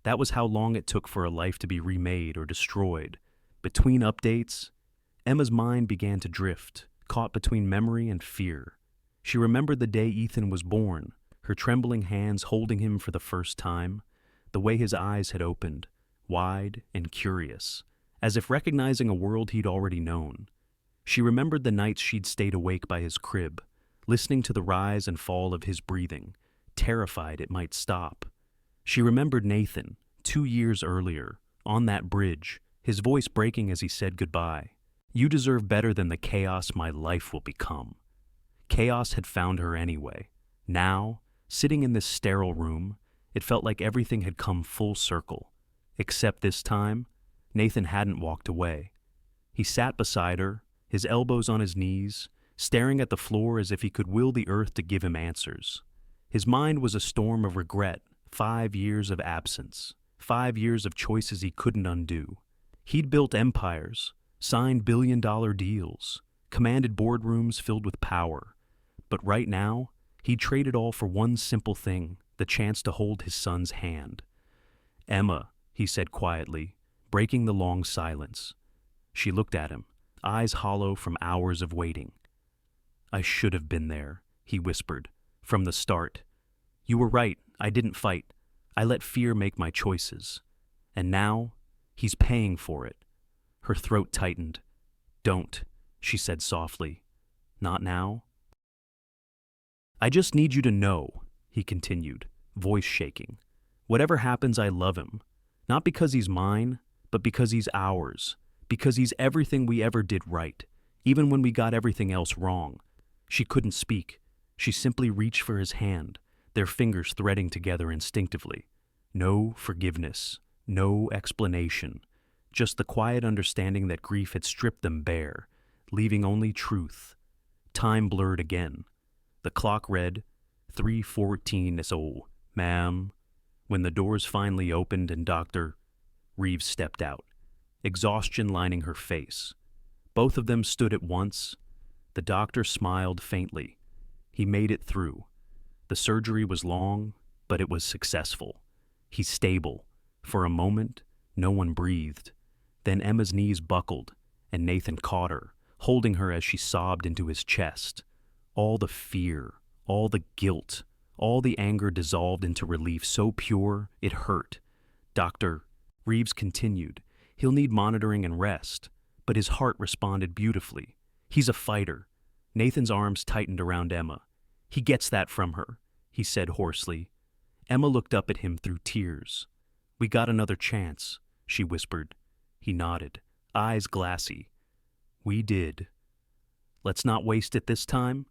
That was how long it took for a life to be remade or destroyed. Between updates, Emma's mind began to drift, caught between memory and fear. She remembered the day Ethan was born, her trembling hands holding him for the first time, the way his eyes had opened, wide and curious, as if recognizing a world he'd already known. She remembered the nights she'd stayed awake by his crib, listening to the rise and fall of his breathing, terrified it might stop. She remembered Nathan, 2 years earlier, on that bridge, his voice breaking as he said goodbye. "You deserve better than the chaos my life will become." Chaos had found her anyway. Now, sitting in this sterile room, it felt like everything had come full circle. Except this time, Nathan hadn't walked away. He sat beside her, his elbows on his knees, staring at the floor as if he could will the earth to give him answers. His mind was a storm of regret, 5 years of absence, 5 years of choices he couldn't undo. He'd built empires, signed billion-dollar deals, commanded boardrooms filled with power. But right now, he'd traded all for one simple thing, the chance to hold his son's hand. "Emma," he said quietly, breaking the long silence. She looked at him, eyes hollow from hours of waiting. "I should have been there," he whispered, "from the start. You were right, I didn't fight. I let fear make my choices. And now, he's paying for it." Her throat tightened. "Don't," she said softly. "Not now." "I just need you to know," he continued, voice shaking. "Whatever happens, I love him. Not because he's mine, but because he's ours. Because he's everything we ever did right, even when we got everything else wrong." She couldn't speak. She simply reached for his hand, their fingers threading together instinctively. No forgiveness, no explanation, just the quiet understanding that grief had stripped them bare, leaving only truth. Time blurred again. The clock read 3:14. "Oh, ma'am." When the doors finally opened and Dr. Reeves stepped out, exhaustion lining her face. Both of them stood at once. The doctor smiled faintly. He made it through. The surgery was long, but it was successful. He's stable. For a moment, no one breathed. Then Emma's knees buckled, and Nathan caught her, holding her as she sobbed into his chest. All the fear, all the guilt, all the anger dissolved into relief so pure it hurt. Dr. Reeves continued, "He'll need monitoring and rest," but his heart responded beautifully. "He's a fighter." Nathan's arms tightened around Emma. "He gets that from her," he said hoarsely. Emma looked up at him through tears. "We got another chance," she whispered. He nodded, eyes glassy. "We did. Let's not waste it this time."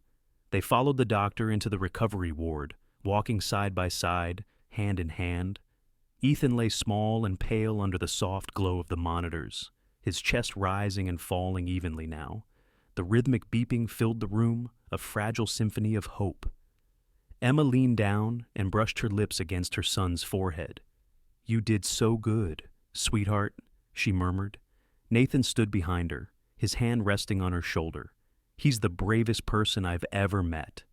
They followed the doctor into the recovery ward, walking side by side, hand in hand. Ethan lay small and pale under the soft glow of the monitors, his chest rising and falling evenly now. The rhythmic beeping filled the room, a fragile symphony of hope. Emma leaned down and brushed her lips against her son's forehead. "You did so good, sweetheart," she murmured. Nathan stood behind her, his hand resting on her shoulder. "He's the bravest person I've ever met."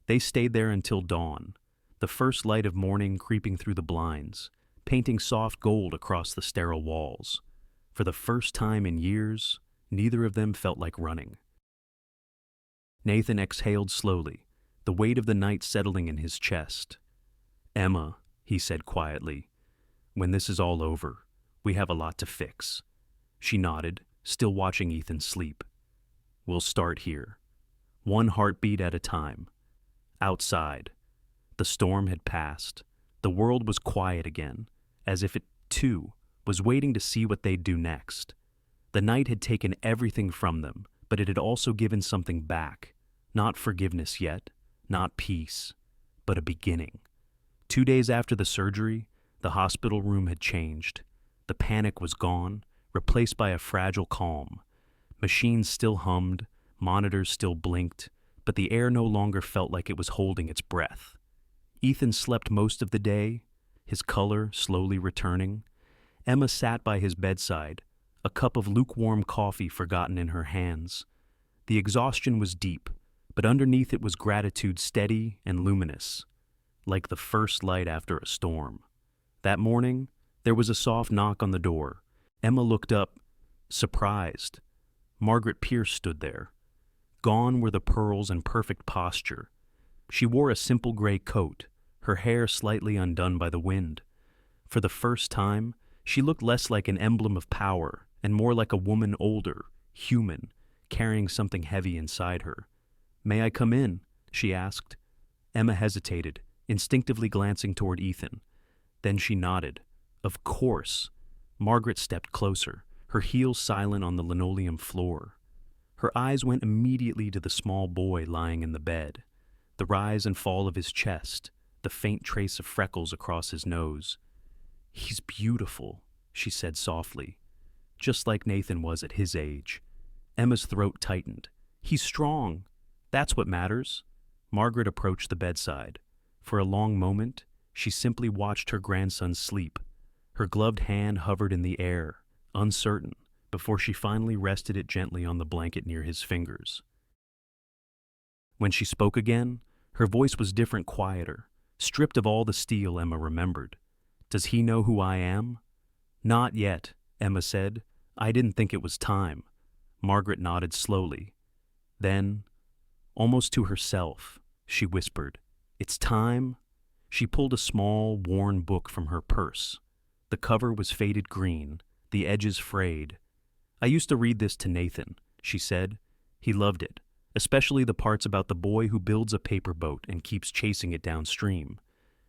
They stayed there until dawn, the first light of morning creeping through the blinds, painting soft gold across the sterile walls. For the first time in years, neither of them felt like running. Nathan exhaled slowly, the weight of the night settling in his chest. "Emma," he said quietly, "when this is all over, we have a lot to fix." She nodded, still watching Ethan sleep. "We'll start here, one heartbeat at a time." Outside, the storm had passed. The world was quiet again, as if it, too, was waiting to see what they'd do next. The night had taken everything from them, but it had also given something back. Not forgiveness yet, not peace, but a beginning. 2 days after the surgery, the hospital room had changed. The panic was gone, replaced by a fragile calm. Machines still hummed, monitors still blinked, but the air no longer felt like it was holding its breath. Ethan slept most of the day, his color slowly returning. Emma sat by his bedside, a cup of lukewarm coffee forgotten in her hands. The exhaustion was deep, but underneath it was gratitude steady and luminous, like the first light after a storm. That morning, there was a soft knock on the door. Emma looked up, surprised. Margaret Pierce stood there. Gone were the pearls and perfect posture. She wore a simple gray coat, her hair slightly undone by the wind. For the first time, she looked less like an emblem of power and more like a woman older, human, carrying something heavy inside her. "May I come in?" she asked. Emma hesitated, instinctively glancing toward Ethan. Then she nodded. "Of course." Margaret stepped closer, her heels silent on the linoleum floor. Her eyes went immediately to the small boy lying in the bed, the rise and fall of his chest, the faint trace of freckles across his nose. "He's beautiful," she said softly, just like Nathan was at his age. Emma's throat tightened. "He's strong. That's what matters." Margaret approached the bedside. For a long moment, she simply watched her grandson sleep. Her gloved hand hovered in the air, uncertain, before she finally rested it gently on the blanket near his fingers. When she spoke again, her voice was different, quieter, stripped of all the steel Emma remembered. "Does he know who I am?" "Not yet," Emma said. "I didn't think it was time." Margaret nodded slowly. Then, almost to herself, she whispered, "It's time." She pulled a small, worn book from her purse. The cover was faded green, the edges frayed. "I used to read this to Nathan," she said. "He loved it, especially the parts about the boy who builds a paper boat and keeps chasing it downstream."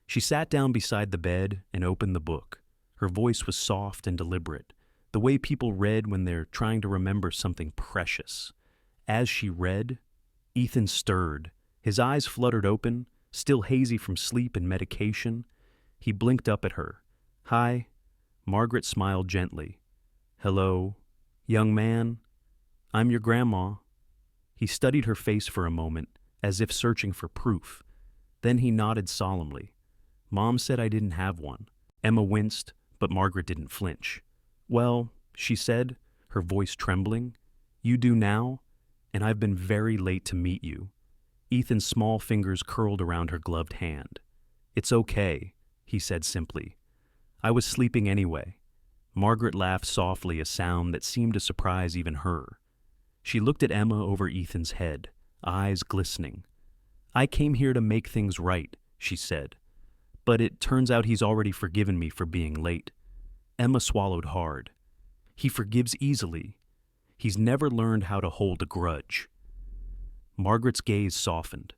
She sat down beside the bed and opened the book. Her voice was soft and deliberate, the way people read when they're trying to remember something precious. As she read, Ethan stirred. His eyes fluttered open, still hazy from sleep and medication. He blinked up at her. "Hi." Margaret smiled gently. "Hello, young man. I'm your grandma." He studied her face for a moment, as if searching for proof. Then he nodded solemnly. "Mom said I didn't have one." Emma winced, but Margaret didn't flinch. "Well," she said, her voice trembling, "you do now, and I've been very late to meet you." Ethan's small fingers curled around her gloved hand. "It's okay," he said simply. "I was sleeping anyway." Margaret laughed softly, a sound that seemed to surprise even her. She looked at Emma over Ethan's head, eyes glistening. "I came here to make things right," she said. "But it turns out he's already forgiven me for being late." Emma swallowed hard. "He forgives easily. He's never learned how to hold a grudge." Margaret's gaze softened.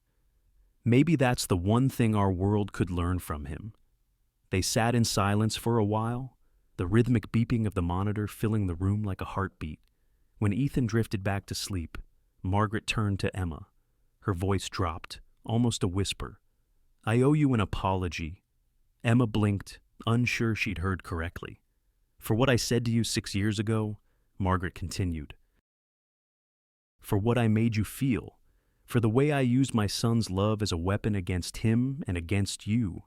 Maybe that's the one thing our world could learn from him. They sat in silence for a while, the rhythmic beeping of the monitor filling the room like a heartbeat. When Ethan drifted back to sleep, Margaret turned to Emma. Her voice dropped, almost a whisper. "I owe you an apology." Emma blinked, unsure she'd heard correctly. "For what I said to you 6 years ago, Margaret continued. For what I made you feel, for the way I used my son's love as a weapon against him and against you.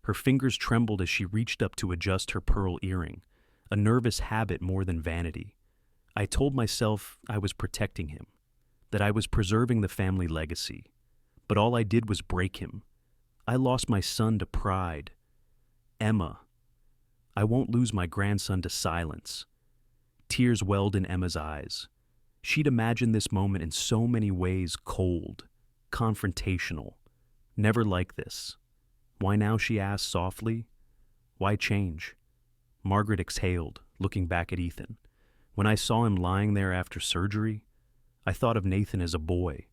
Her fingers trembled as she reached up to adjust her pearl earring, a nervous habit more than vanity. I told myself I was protecting him, that I was preserving the family legacy, but all I did was break him. I lost my son to pride. Emma. I won't lose my grandson to silence. Tears welled in Emma's eyes. She'd imagined this moment in so many ways cold, confrontational, never like this. Why now, she asked softly. Why change? Margaret exhaled, looking back at Ethan. When I saw him lying there after surgery, I thought of Nathan as a boy.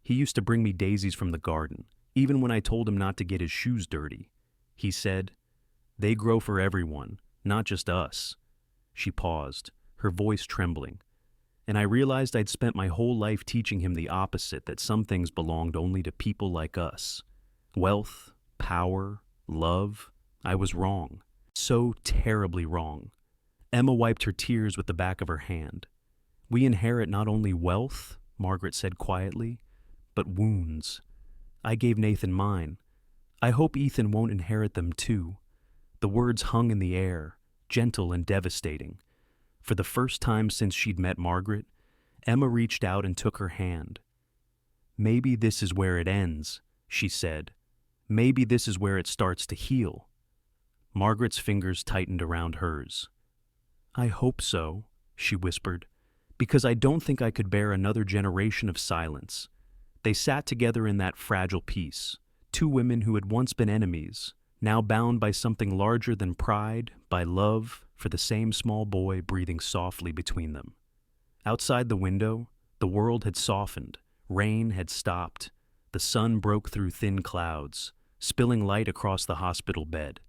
He used to bring me daisies from the garden, even when I told him not to get his shoes dirty. He said, "They grow for everyone, not just us." She paused, her voice trembling. And I realized I'd spent my whole life teaching him the opposite, that some things belonged only to people like us. Wealth, power, love. I was wrong. So terribly wrong. Emma wiped her tears with the back of her hand. We inherit not only wealth, Margaret said quietly, but wounds. I gave Nathan mine. I hope Ethan won't inherit them too. The words hung in the air, gentle and devastating. For the first time since she'd met Margaret, Emma reached out and took her hand. Maybe this is where it ends, she said. Maybe this is where it starts to heal. Margaret's fingers tightened around hers. I hope so, she whispered, because I don't think I could bear another generation of silence. They sat together in that fragile peace, two women who had once been enemies, now bound by something larger than pride, by love for the same small boy breathing softly between them. Outside the window, the world had softened, rain had stopped, the sun broke through thin clouds, spilling light across the hospital bed.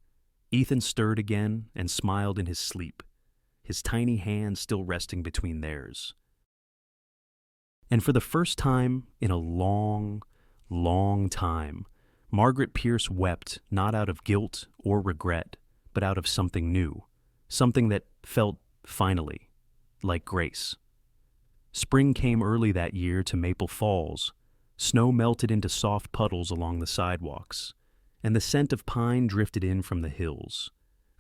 Ethan stirred again and smiled in his sleep, his tiny hand still resting between theirs. And for the first time in a long, long time, Margaret Pierce wept not out of guilt or regret, but out of something new. Something that felt, finally, like grace. Spring came early that year to Maple Falls. Snow melted into soft puddles along the sidewalks, and the scent of pine drifted in from the hills.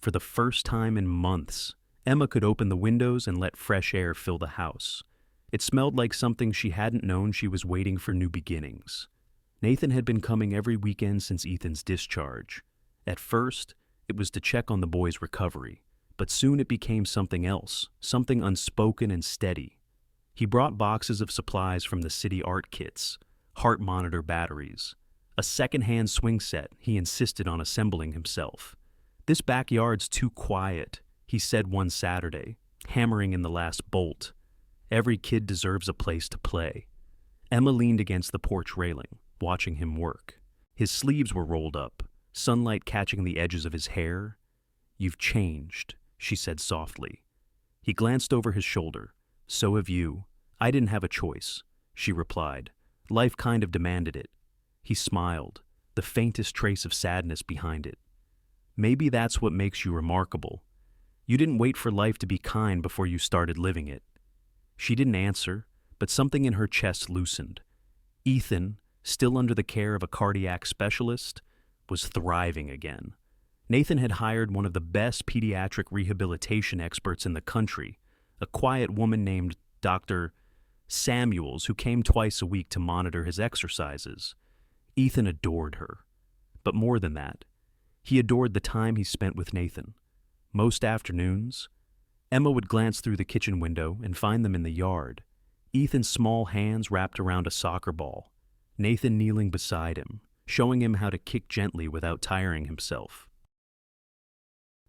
For the first time in months, Emma could open the windows and let fresh air fill the house. It smelled like something she hadn't known. She was waiting for new beginnings. Nathan had been coming every weekend since Ethan's discharge. At first, it was to check on the boy's recovery. But soon it became something else, something unspoken and steady. He brought boxes of supplies from the city art kits, heart monitor batteries, a second-hand swing set he insisted on assembling himself. This backyard's too quiet, he said one Saturday, hammering in the last bolt. Every kid deserves a place to play. Emma leaned against the porch railing, watching him work. His sleeves were rolled up, sunlight catching the edges of his hair. You've changed, she said softly. He glanced over his shoulder. So have you. I didn't have a choice, she replied. Life kind of demanded it. He smiled, the faintest trace of sadness behind it. Maybe that's what makes you remarkable. You didn't wait for life to be kind before you started living it. She didn't answer, but something in her chest loosened. Ethan, still under the care of a cardiac specialist, was thriving again. Nathan had hired one of the best pediatric rehabilitation experts in the country, a quiet woman named Dr. Samuels, who came twice a week to monitor his exercises. Ethan adored her. But more than that, he adored the time he spent with Nathan. Most afternoons, Emma would glance through the kitchen window and find them in the yard, Ethan's small hands wrapped around a soccer ball, Nathan kneeling beside him, showing him how to kick gently without tiring himself.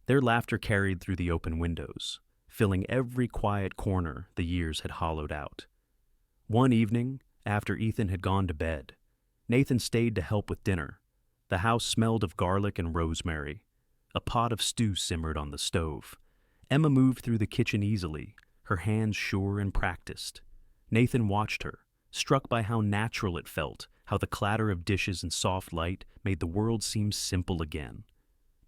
Their laughter carried through the open windows, filling every quiet corner the years had hollowed out. One evening, after Ethan had gone to bed, Nathan stayed to help with dinner. The house smelled of garlic and rosemary. A pot of stew simmered on the stove. Emma moved through the kitchen easily, her hands sure and practiced. Nathan watched her, struck by how natural it felt, how the clatter of dishes and soft light made the world seem simple again.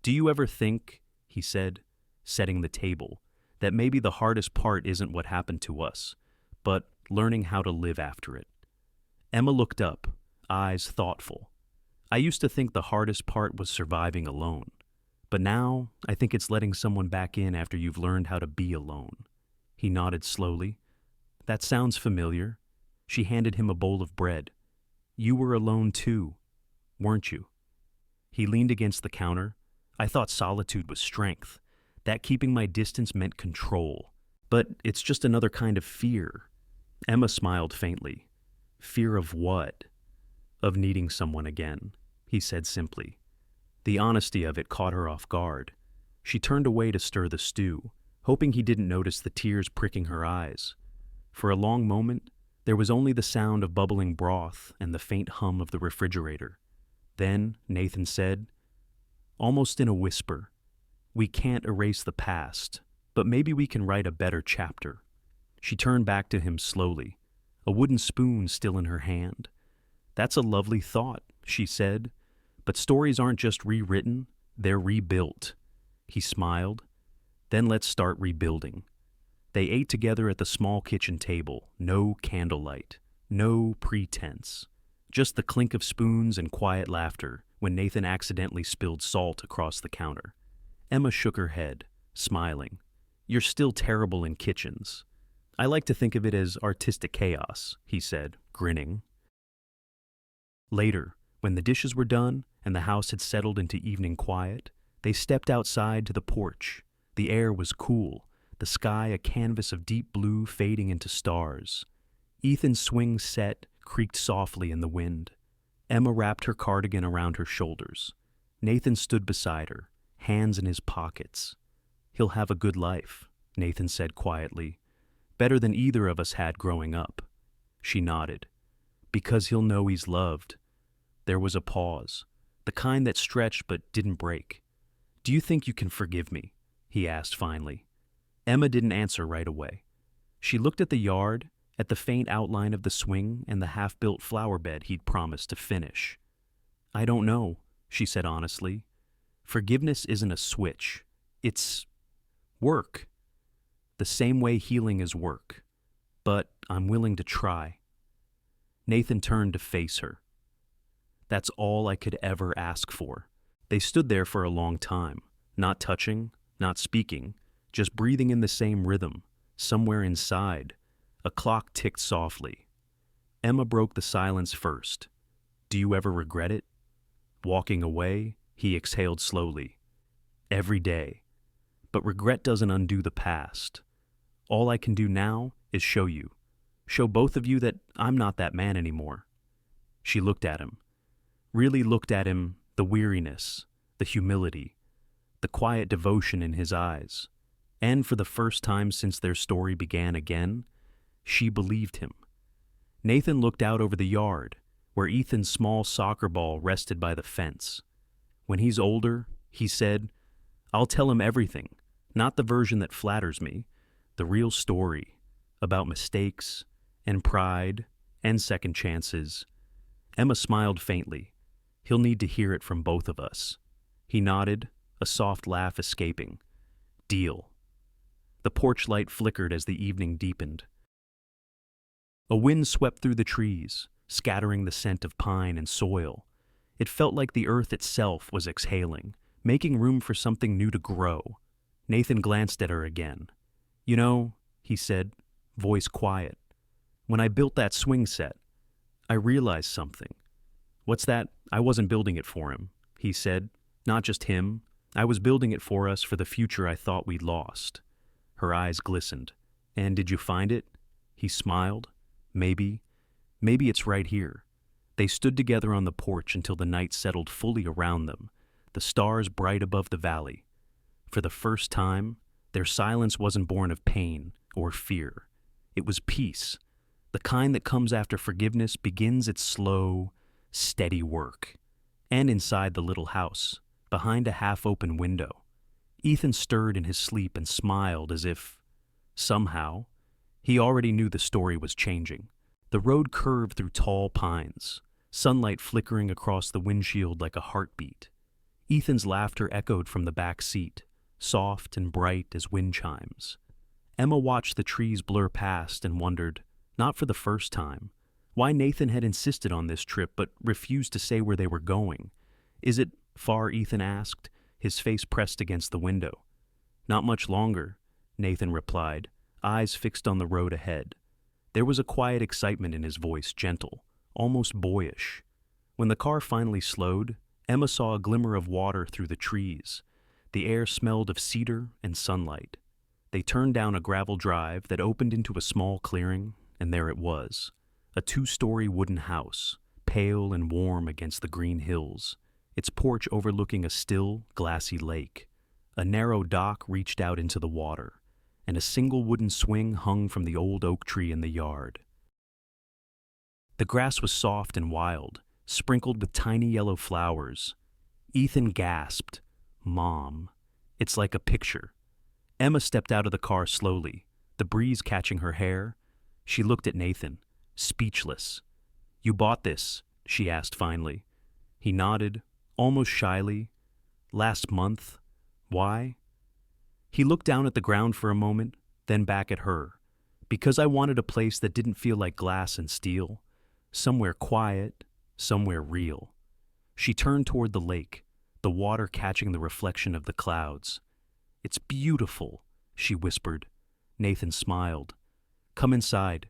Do you ever think, he said, setting the table, that maybe the hardest part isn't what happened to us, but learning how to live after it. Emma looked up, eyes thoughtful. I used to think the hardest part was surviving alone, but now I think it's letting someone back in after you've learned how to be alone. He nodded slowly. That sounds familiar. She handed him a bowl of bread. You were alone too, weren't you? He leaned against the counter. I thought solitude was strength, that keeping my distance meant control. But it's just another kind of fear. Emma smiled faintly. Fear of what? Of needing someone again, he said simply. The honesty of it caught her off guard. She turned away to stir the stew, hoping he didn't notice the tears pricking her eyes. For a long moment, there was only the sound of bubbling broth and the faint hum of the refrigerator. Then Nathan said, almost in a whisper, we can't erase the past, but maybe we can write a better chapter. She turned back to him slowly, a wooden spoon still in her hand. That's a lovely thought, she said, but stories aren't just rewritten, they're rebuilt. He smiled. Then let's start rebuilding. They ate together at the small kitchen table, no candlelight, no pretense, just the clink of spoons and quiet laughter when Nathan accidentally spilled salt across the counter. Emma shook her head, smiling. You're still terrible in kitchens. I like to think of it as artistic chaos, he said, grinning. Later, when the dishes were done and the house had settled into evening quiet, they stepped outside to the porch. The air was cool, the sky a canvas of deep blue fading into stars. Ethan's swing set creaked softly in the wind. Emma wrapped her cardigan around her shoulders. Nathan stood beside her, hands in his pockets. He'll have a good life, Nathan said quietly. Better than either of us had growing up. She nodded. Because he'll know he's loved. There was a pause, the kind that stretched but didn't break. Do you think you can forgive me? He asked finally. Emma didn't answer right away. She looked at the yard, at the faint outline of the swing and the half-built flower bed he'd promised to finish. I don't know, she said honestly. Forgiveness isn't a switch. It's work. The same way healing is work. But I'm willing to try. Nathan turned to face her. That's all I could ever ask for. They stood there for a long time, not touching, not speaking, just breathing in the same rhythm. Somewhere inside, a clock ticked softly. Emma broke the silence first. Do you ever regret it? Walking away, he exhaled slowly. Every day. But regret doesn't undo the past. All I can do now is show you. Show both of you that I'm not that man anymore. She looked at him. Really looked at him, the weariness, the humility, the quiet devotion in his eyes. And for the first time since their story began again, she believed him. Nathan looked out over the yard, where Ethan's small soccer ball rested by the fence. When he's older, he said, I'll tell him everything, not the version that flatters me, the real story, about mistakes, and pride, and second chances. Emma smiled faintly. He'll need to hear it from both of us. He nodded, a soft laugh escaping. Deal. The porch light flickered as the evening deepened. A wind swept through the trees, scattering the scent of pine and soil. It felt like the earth itself was exhaling, making room for something new to grow. Nathan glanced at her again. You know, he said, voice quiet, when I built that swing set, I realized something. What's that? I wasn't building it for him, he said. Not just him. I was building it for us for the future I thought we'd lost. Her eyes glistened. And did you find it? He smiled. Maybe it's right here. They stood together on the porch until the night settled fully around them, the stars bright above the valley. For the first time, their silence wasn't born of pain or fear. It was peace. The kind that comes after forgiveness begins its slow, steady work. And inside the little house, behind a half-open window, Ethan stirred in his sleep and smiled as if, somehow, he already knew the story was changing. The road curved through tall pines, sunlight flickering across the windshield like a heartbeat. Ethan's laughter echoed from the back seat, soft and bright as wind chimes. Emma watched the trees blur past and wondered, not for the first time, why Nathan had insisted on this trip but refused to say where they were going. Is it far? Ethan asked, his face pressed against the window. Not much longer, Nathan replied, eyes fixed on the road ahead. There was a quiet excitement in his voice, gentle, almost boyish. When the car finally slowed, Emma saw a glimmer of water through the trees. The air smelled of cedar and sunlight. They turned down a gravel drive that opened into a small clearing, and there it was, a 2-story wooden house, pale and warm against the green hills, its porch overlooking a still, glassy lake. A narrow dock reached out into the water, and a single wooden swing hung from the old oak tree in the yard. The grass was soft and wild, sprinkled with tiny yellow flowers. Ethan gasped, "Mom, it's like a picture." Emma stepped out of the car slowly, the breeze catching her hair. She looked at Nathan, speechless. "You bought this?" she asked finally. He nodded, almost shyly. "Last month. Why?" He looked down at the ground for a moment, then back at her. "Because I wanted a place that didn't feel like glass and steel. Somewhere quiet, somewhere real." She turned toward the lake, the water catching the reflection of the clouds. "It's beautiful," she whispered. Nathan smiled. "Come inside.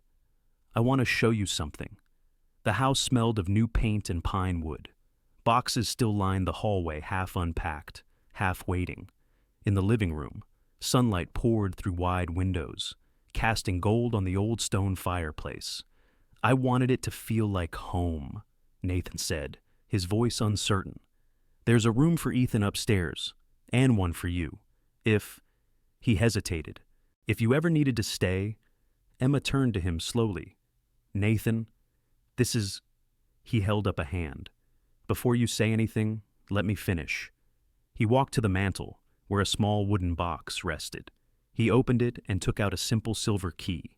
I want to show you something." The house smelled of new paint and pine wood. Boxes still lined the hallway, half unpacked, half waiting. In the living room, sunlight poured through wide windows, casting gold on the old stone fireplace. "I wanted it to feel like home," Nathan said, his voice uncertain. "There's a room for Ethan upstairs, and one for you. If—" He hesitated. "If you ever needed to stay—" Emma turned to him slowly. "Nathan, this is—" He held up a hand. "Before you say anything, let me finish." He walked to the mantel, where a small wooden box rested. He opened it and took out a simple silver key.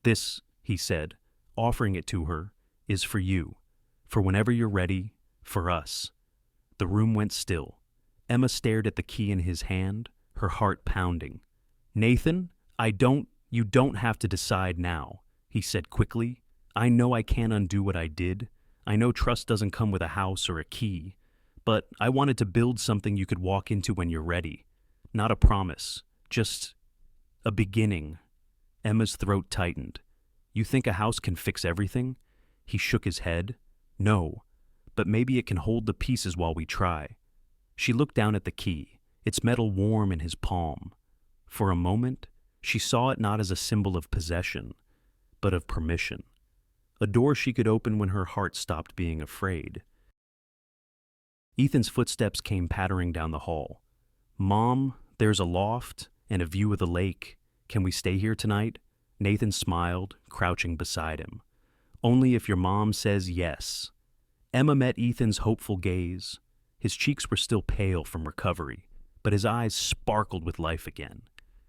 "This," he said, offering it to her, "is for you, for whenever you're ready, for us." The room went still. Emma stared at the key in his hand, her heart pounding. "Nathan, you don't have to decide now," he said quickly. "I know I can't undo what I did. I know trust doesn't come with a house or a key. But I wanted to build something you could walk into when you're ready. Not a promise, just a beginning." Emma's throat tightened. "You think a house can fix everything?" He shook his head. "No, but maybe it can hold the pieces while we try." She looked down at the key, its metal warm in his palm. For a moment, she saw it not as a symbol of possession, but of permission. A door she could open when her heart stopped being afraid. Ethan's footsteps came pattering down the hall. "Mom, there's a loft and a view of the lake. Can we stay here tonight?" Nathan smiled, crouching beside him. "Only if your mom says yes." Emma met Ethan's hopeful gaze. His cheeks were still pale from recovery, but his eyes sparkled with life again.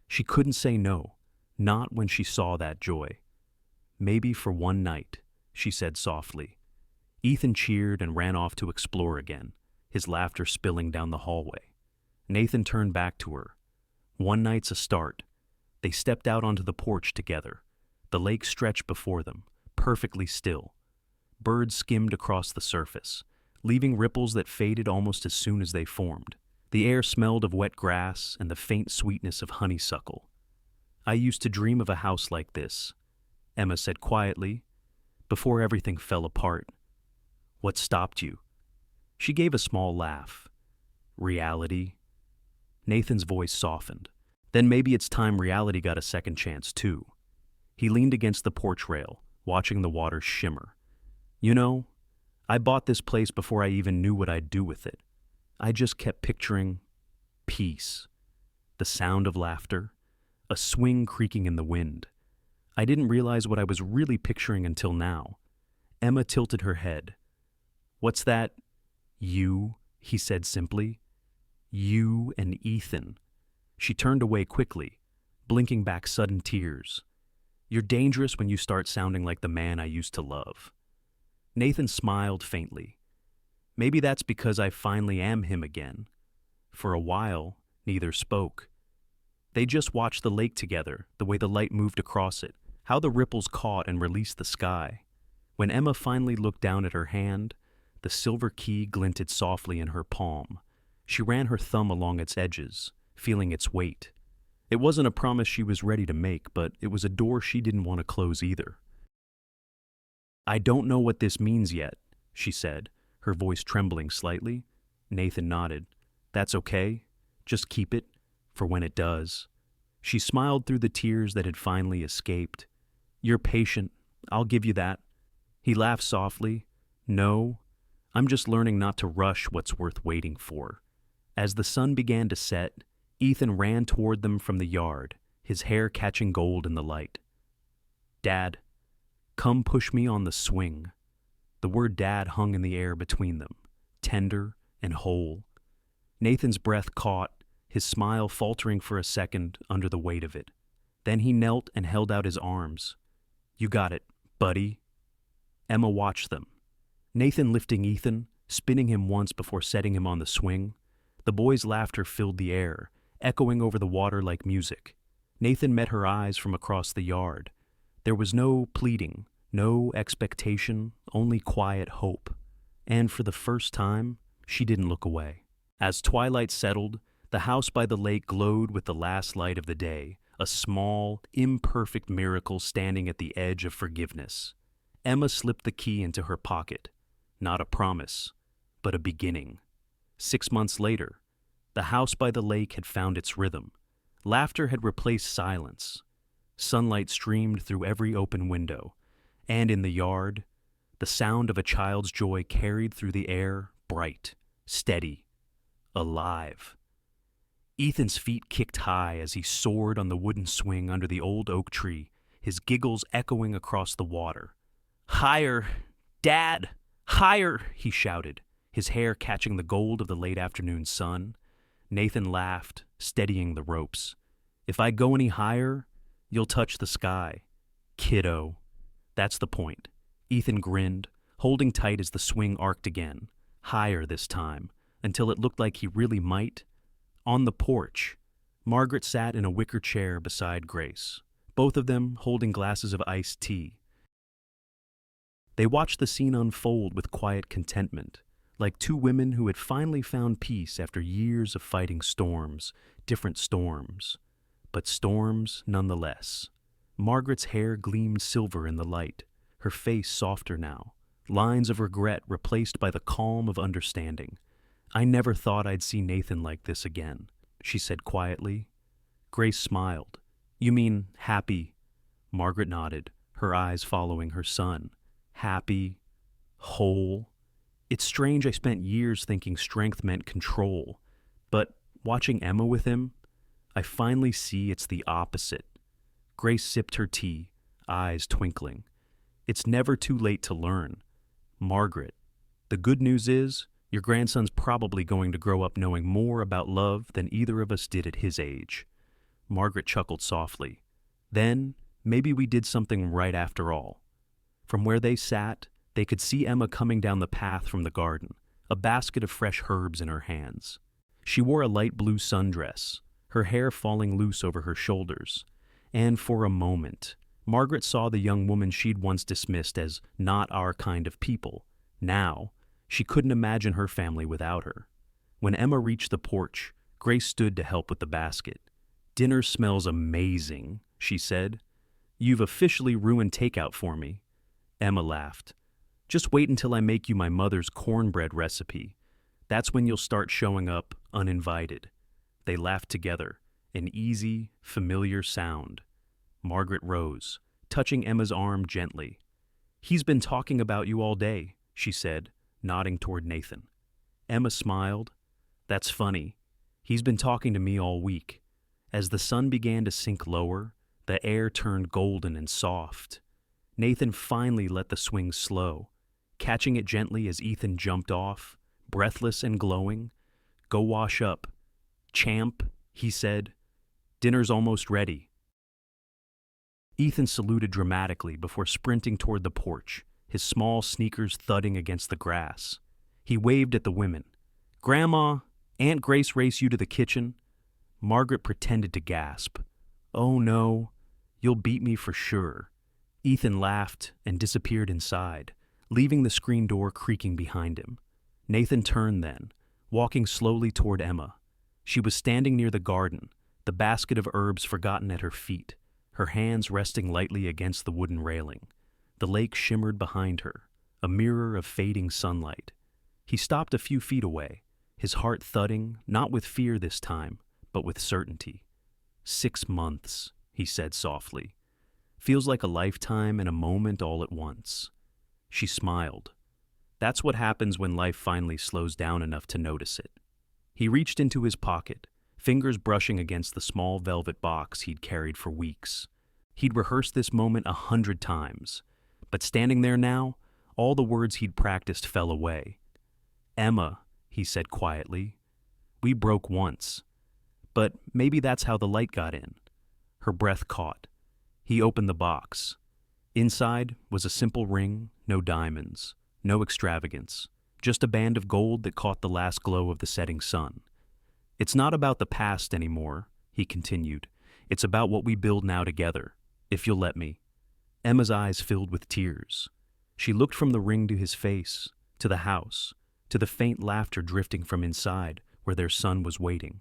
She couldn't say no, not when she saw that joy. "Maybe for one night," she said softly. Ethan cheered and ran off to explore again, his laughter spilling down the hallway. Nathan turned back to her. "One night's a start." They stepped out onto the porch together. The lake stretched before them, perfectly still. Birds skimmed across the surface, leaving ripples that faded almost as soon as they formed. The air smelled of wet grass and the faint sweetness of honeysuckle. "I used to dream of a house like this," Emma said quietly, "before everything fell apart." "What stopped you?" She gave a small laugh. "Reality." Nathan's voice softened. "Then maybe it's time reality got a second chance, too." He leaned against the porch rail, watching the water shimmer. "You know, I bought this place before I even knew what I'd do with it. I just kept picturing peace, the sound of laughter, a swing creaking in the wind. I didn't realize what I was really picturing until now." Emma tilted her head. "What's that?" "You," he said simply. "You and Ethan." She turned away quickly, blinking back sudden tears. "You're dangerous when you start sounding like the man I used to love." Nathan smiled faintly. "Maybe that's because I finally am him again." For a while, neither spoke. They just watched the lake together, the way the light moved across it, how the ripples caught and released the sky. When Emma finally looked down at her hand, the silver key glinted softly in her palm. She ran her thumb along its edges, feeling its weight. It wasn't a promise she was ready to make, but it was a door she didn't want to close either. "I don't know what this means yet," she said, her voice trembling slightly. Nathan nodded. "That's okay. Just keep it for when it does." She smiled through the tears that had finally escaped. "You're patient. I'll give you that." He laughed softly. "No, I'm just learning not to rush what's worth waiting for." As the sun began to set, Ethan ran toward them from the yard, his hair catching gold in the light. "Dad, come push me on the swing." The word dad hung in the air between them, tender and whole. Nathan's breath caught, his smile faltering for a second under the weight of it. Then he knelt and held out his arms. "You got it, buddy." Emma watched them. Nathan lifting Ethan, spinning him once before setting him on the swing. The boys' laughter filled the air, echoing over the water like music. Nathan met her eyes from across the yard. There was no pleading, no expectation, only quiet hope. And for the first time, she didn't look away. As twilight settled, the house by the lake glowed with the last light of the day, a small, imperfect miracle standing at the edge of forgiveness. Emma slipped the key into her pocket. Not a promise, but a beginning. 6 months later, the house by the lake had found its rhythm. Laughter had replaced silence. Sunlight streamed through every open window, and in the yard, the sound of a child's joy carried through the air, bright, steady, alive. Ethan's feet kicked high as he soared on the wooden swing under the old oak tree, his giggles echoing across the water. "Higher! Dad! Higher!" he shouted, his hair catching the gold of the late afternoon sun. Nathan laughed, steadying the ropes. "If I go any higher, you'll touch the sky. Kiddo." "That's the point." Ethan grinned, holding tight as the swing arced again, higher this time, until it looked like he really might. On the porch, Margaret sat in a wicker chair beside Grace, both of them holding glasses of iced tea. They watched the scene unfold with quiet contentment, like two women who had finally found peace after years of fighting storms, different storms, but storms nonetheless. Margaret's hair gleamed silver in the light, her face softer now, lines of regret replaced by the calm of understanding. "I never thought I'd see Nathan like this again," she said quietly. Grace smiled. "You mean happy?" Margaret nodded, her eyes following her son. "Happy, whole." It's strange I spent years thinking strength meant control, but watching Emma with him, I finally see it's the opposite. Grace sipped her tea, eyes twinkling. "It's never too late to learn. Margaret, the good news is, your grandson's probably going to grow up knowing more about love than either of us did at his age." Margaret chuckled softly. "Then, maybe we did something right after all." From where they sat, they could see Emma coming down the path from the garden, a basket of fresh herbs in her hands. She wore a light blue sundress, her hair falling loose over her shoulders, and for a moment, Margaret saw the young woman she'd once dismissed as not our kind of people. Now, she couldn't imagine her family without her. When Emma reached the porch, Grace stood to help with the basket. "Dinner smells amazing," she said. "You've officially ruined takeout for me." Emma laughed. "Just wait until I make you my mother's cornbread recipe. That's when you'll start showing up uninvited." They laughed together, an easy, familiar sound. Margaret rose, touching Emma's arm gently. "He's been talking about you all day," she said, nodding toward Nathan. Emma smiled. "That's funny. He's been talking to me all week." As the sun began to sink lower, the air turned golden and soft. Nathan finally let the swing slow, catching it gently as Ethan jumped off, breathless and glowing. "Go wash up. Champ," he said. "Dinner's almost ready." Ethan saluted dramatically before sprinting toward the porch, his small sneakers thudding against the grass. He waved at the women. "Grandma, Aunt Grace race you to the kitchen." Margaret pretended to gasp. "Oh no, you'll beat me for sure." Ethan laughed and disappeared inside, leaving the screen door creaking behind him. Nathan turned then, walking slowly toward Emma. She was standing near the garden, the basket of herbs forgotten at her feet, her hands resting lightly against the wooden railing. The lake shimmered behind her, a mirror of fading sunlight. He stopped a few feet away, his heart thudding, not with fear this time, but with certainty. 6 months, he said softly. Feels like a lifetime and a moment all at once. She smiled. That's what happens when life finally slows down enough to notice it. He reached into his pocket, fingers brushing against the small velvet box he'd carried for weeks. He'd rehearsed this moment 100 times, but standing there now, all the words he'd practiced fell away. "Emma," he said quietly, "we broke once, but maybe that's how the light got in." Her breath caught. He opened the box. Inside was a simple ring, no diamonds, no extravagance, just a band of gold that caught the last glow of the setting sun. "It's not about the past anymore," he continued. "It's about what we build now together, if you'll let me." Emma's eyes filled with tears. She looked from the ring to his face, to the house, to the faint laughter drifting from inside where their son was waiting.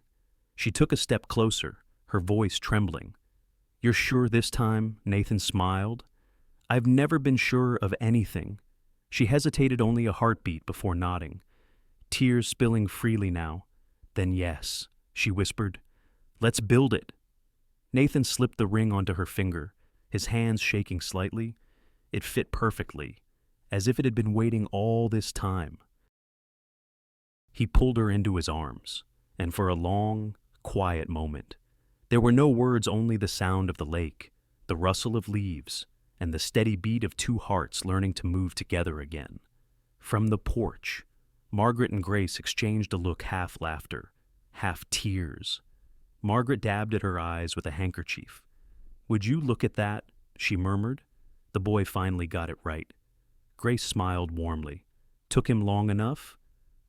She took a step closer, her voice trembling. "You're sure this time?" Nathan smiled. "I've never been sure of anything." She hesitated only a heartbeat before nodding, tears spilling freely now. "Then yes," she whispered. "Let's build it." Nathan slipped the ring onto her finger, his hands shaking slightly. It fit perfectly, as if it had been waiting all this time. He pulled her into his arms, and for a long, quiet moment, there were no words, only the sound of the lake, the rustle of leaves, and the steady beat of two hearts learning to move together again. From the porch, Margaret and Grace exchanged a look, half laughter, half tears. Margaret dabbed at her eyes with a handkerchief. "Would you look at that?" she murmured. The boy finally got it right. Grace smiled warmly. "Took him long enough?"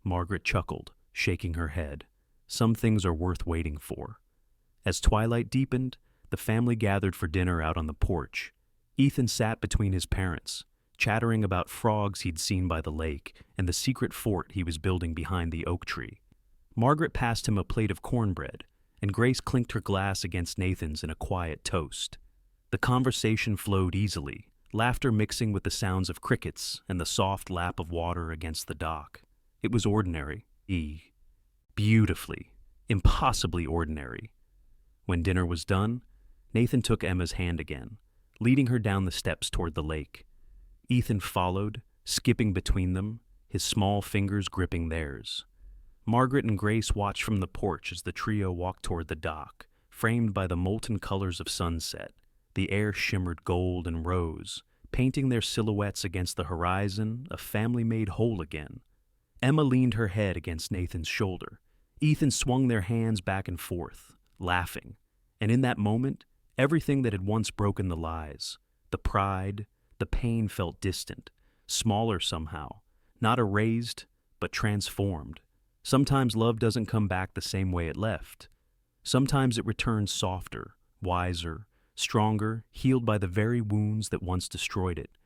Margaret chuckled, shaking her head. "Some things are worth waiting for." As twilight deepened, the family gathered for dinner out on the porch. Ethan sat between his parents, chattering about frogs he'd seen by the lake and the secret fort he was building behind the oak tree. Margaret passed him a plate of cornbread, and Grace clinked her glass against Nathan's in a quiet toast. The conversation flowed easily, laughter mixing with the sounds of crickets and the soft lap of water against the dock. It was ordinary, beautifully, impossibly ordinary. When dinner was done, Nathan took Emma's hand again, leading her down the steps toward the lake. Ethan followed, skipping between them, his small fingers gripping theirs. Margaret and Grace watched from the porch as the trio walked toward the dock, framed by the molten colors of sunset. The air shimmered gold and rose, painting their silhouettes against the horizon, a family made whole again. Emma leaned her head against Nathan's shoulder. Ethan swung their hands back and forth, laughing. And in that moment, everything that had once broken the lies, the pride, the pain felt distant, smaller somehow, not erased, but transformed. Sometimes love doesn't come back the same way it left. Sometimes it returns softer, wiser, stronger, healed by the very wounds that once destroyed it.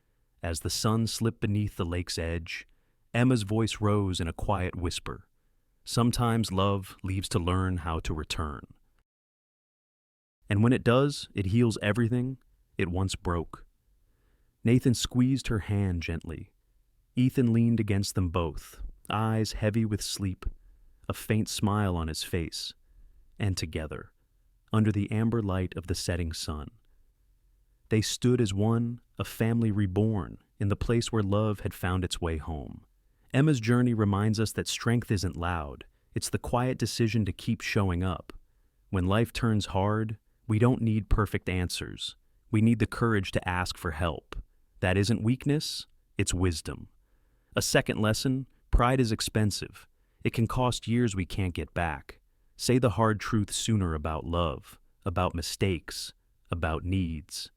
As the sun slipped beneath the lake's edge, Emma's voice rose in a quiet whisper. Sometimes love leaves to learn how to return. And when it does, it heals everything it once broke. Nathan squeezed her hand gently. Ethan leaned against them both, eyes heavy with sleep, a faint smile on his face, and together, under the amber light of the setting sun. They stood as one, a family reborn, in the place where love had found its way home. Emma's journey reminds us that strength isn't loud, it's the quiet decision to keep showing up. When life turns hard, we don't need perfect answers. We need the courage to ask for help. That isn't weakness, it's wisdom. A second lesson: pride is expensive. It can cost years we can't get back. Say the hard truth sooner about love, about mistakes, about needs.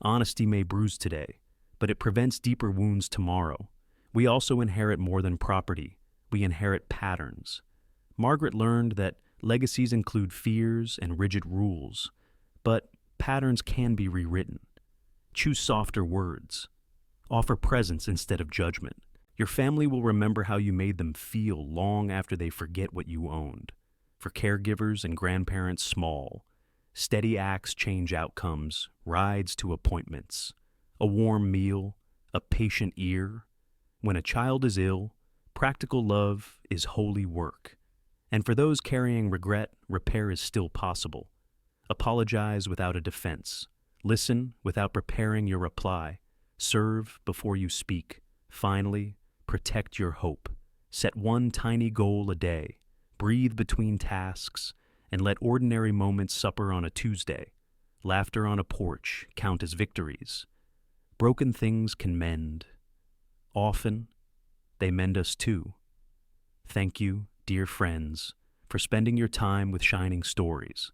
Honesty may bruise today, but it prevents deeper wounds tomorrow. We also inherit more than property. We inherit patterns. Margaret learned that Legacies include fears and rigid rules, but patterns can be rewritten. Choose softer words. Offer presence instead of judgment. Your family will remember how you made them feel long after they forget what you owned. For caregivers and grandparents, small, steady acts change outcomes, rides to appointments, a warm meal, a patient ear. When a child is ill, practical love is holy work. And for those carrying regret, repair is still possible. Apologize without a defense. Listen without preparing your reply. Serve before you speak. Finally, protect your hope. Set one tiny goal a day. Breathe between tasks, and let ordinary moments supper on a Tuesday, laughter on a porch count as victories. Broken things can mend. Often, they mend us too. Thank you, dear friends, for spending your time with Shining Stories.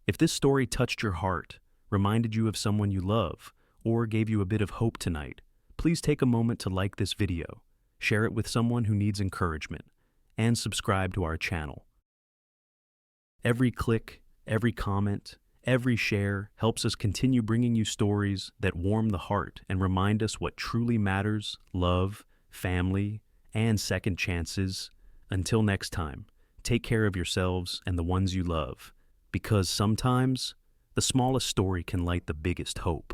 If this story touched your heart, reminded you of someone you love, or gave you a bit of hope tonight, please take a moment to like this video, share it with someone who needs encouragement, and subscribe to our channel. Every click, every comment, every share helps us continue bringing you stories that warm the heart and remind us what truly matters: love, family, and second chances. Until next time, take care of yourselves and the ones you love, because sometimes the smallest story can light the biggest hope.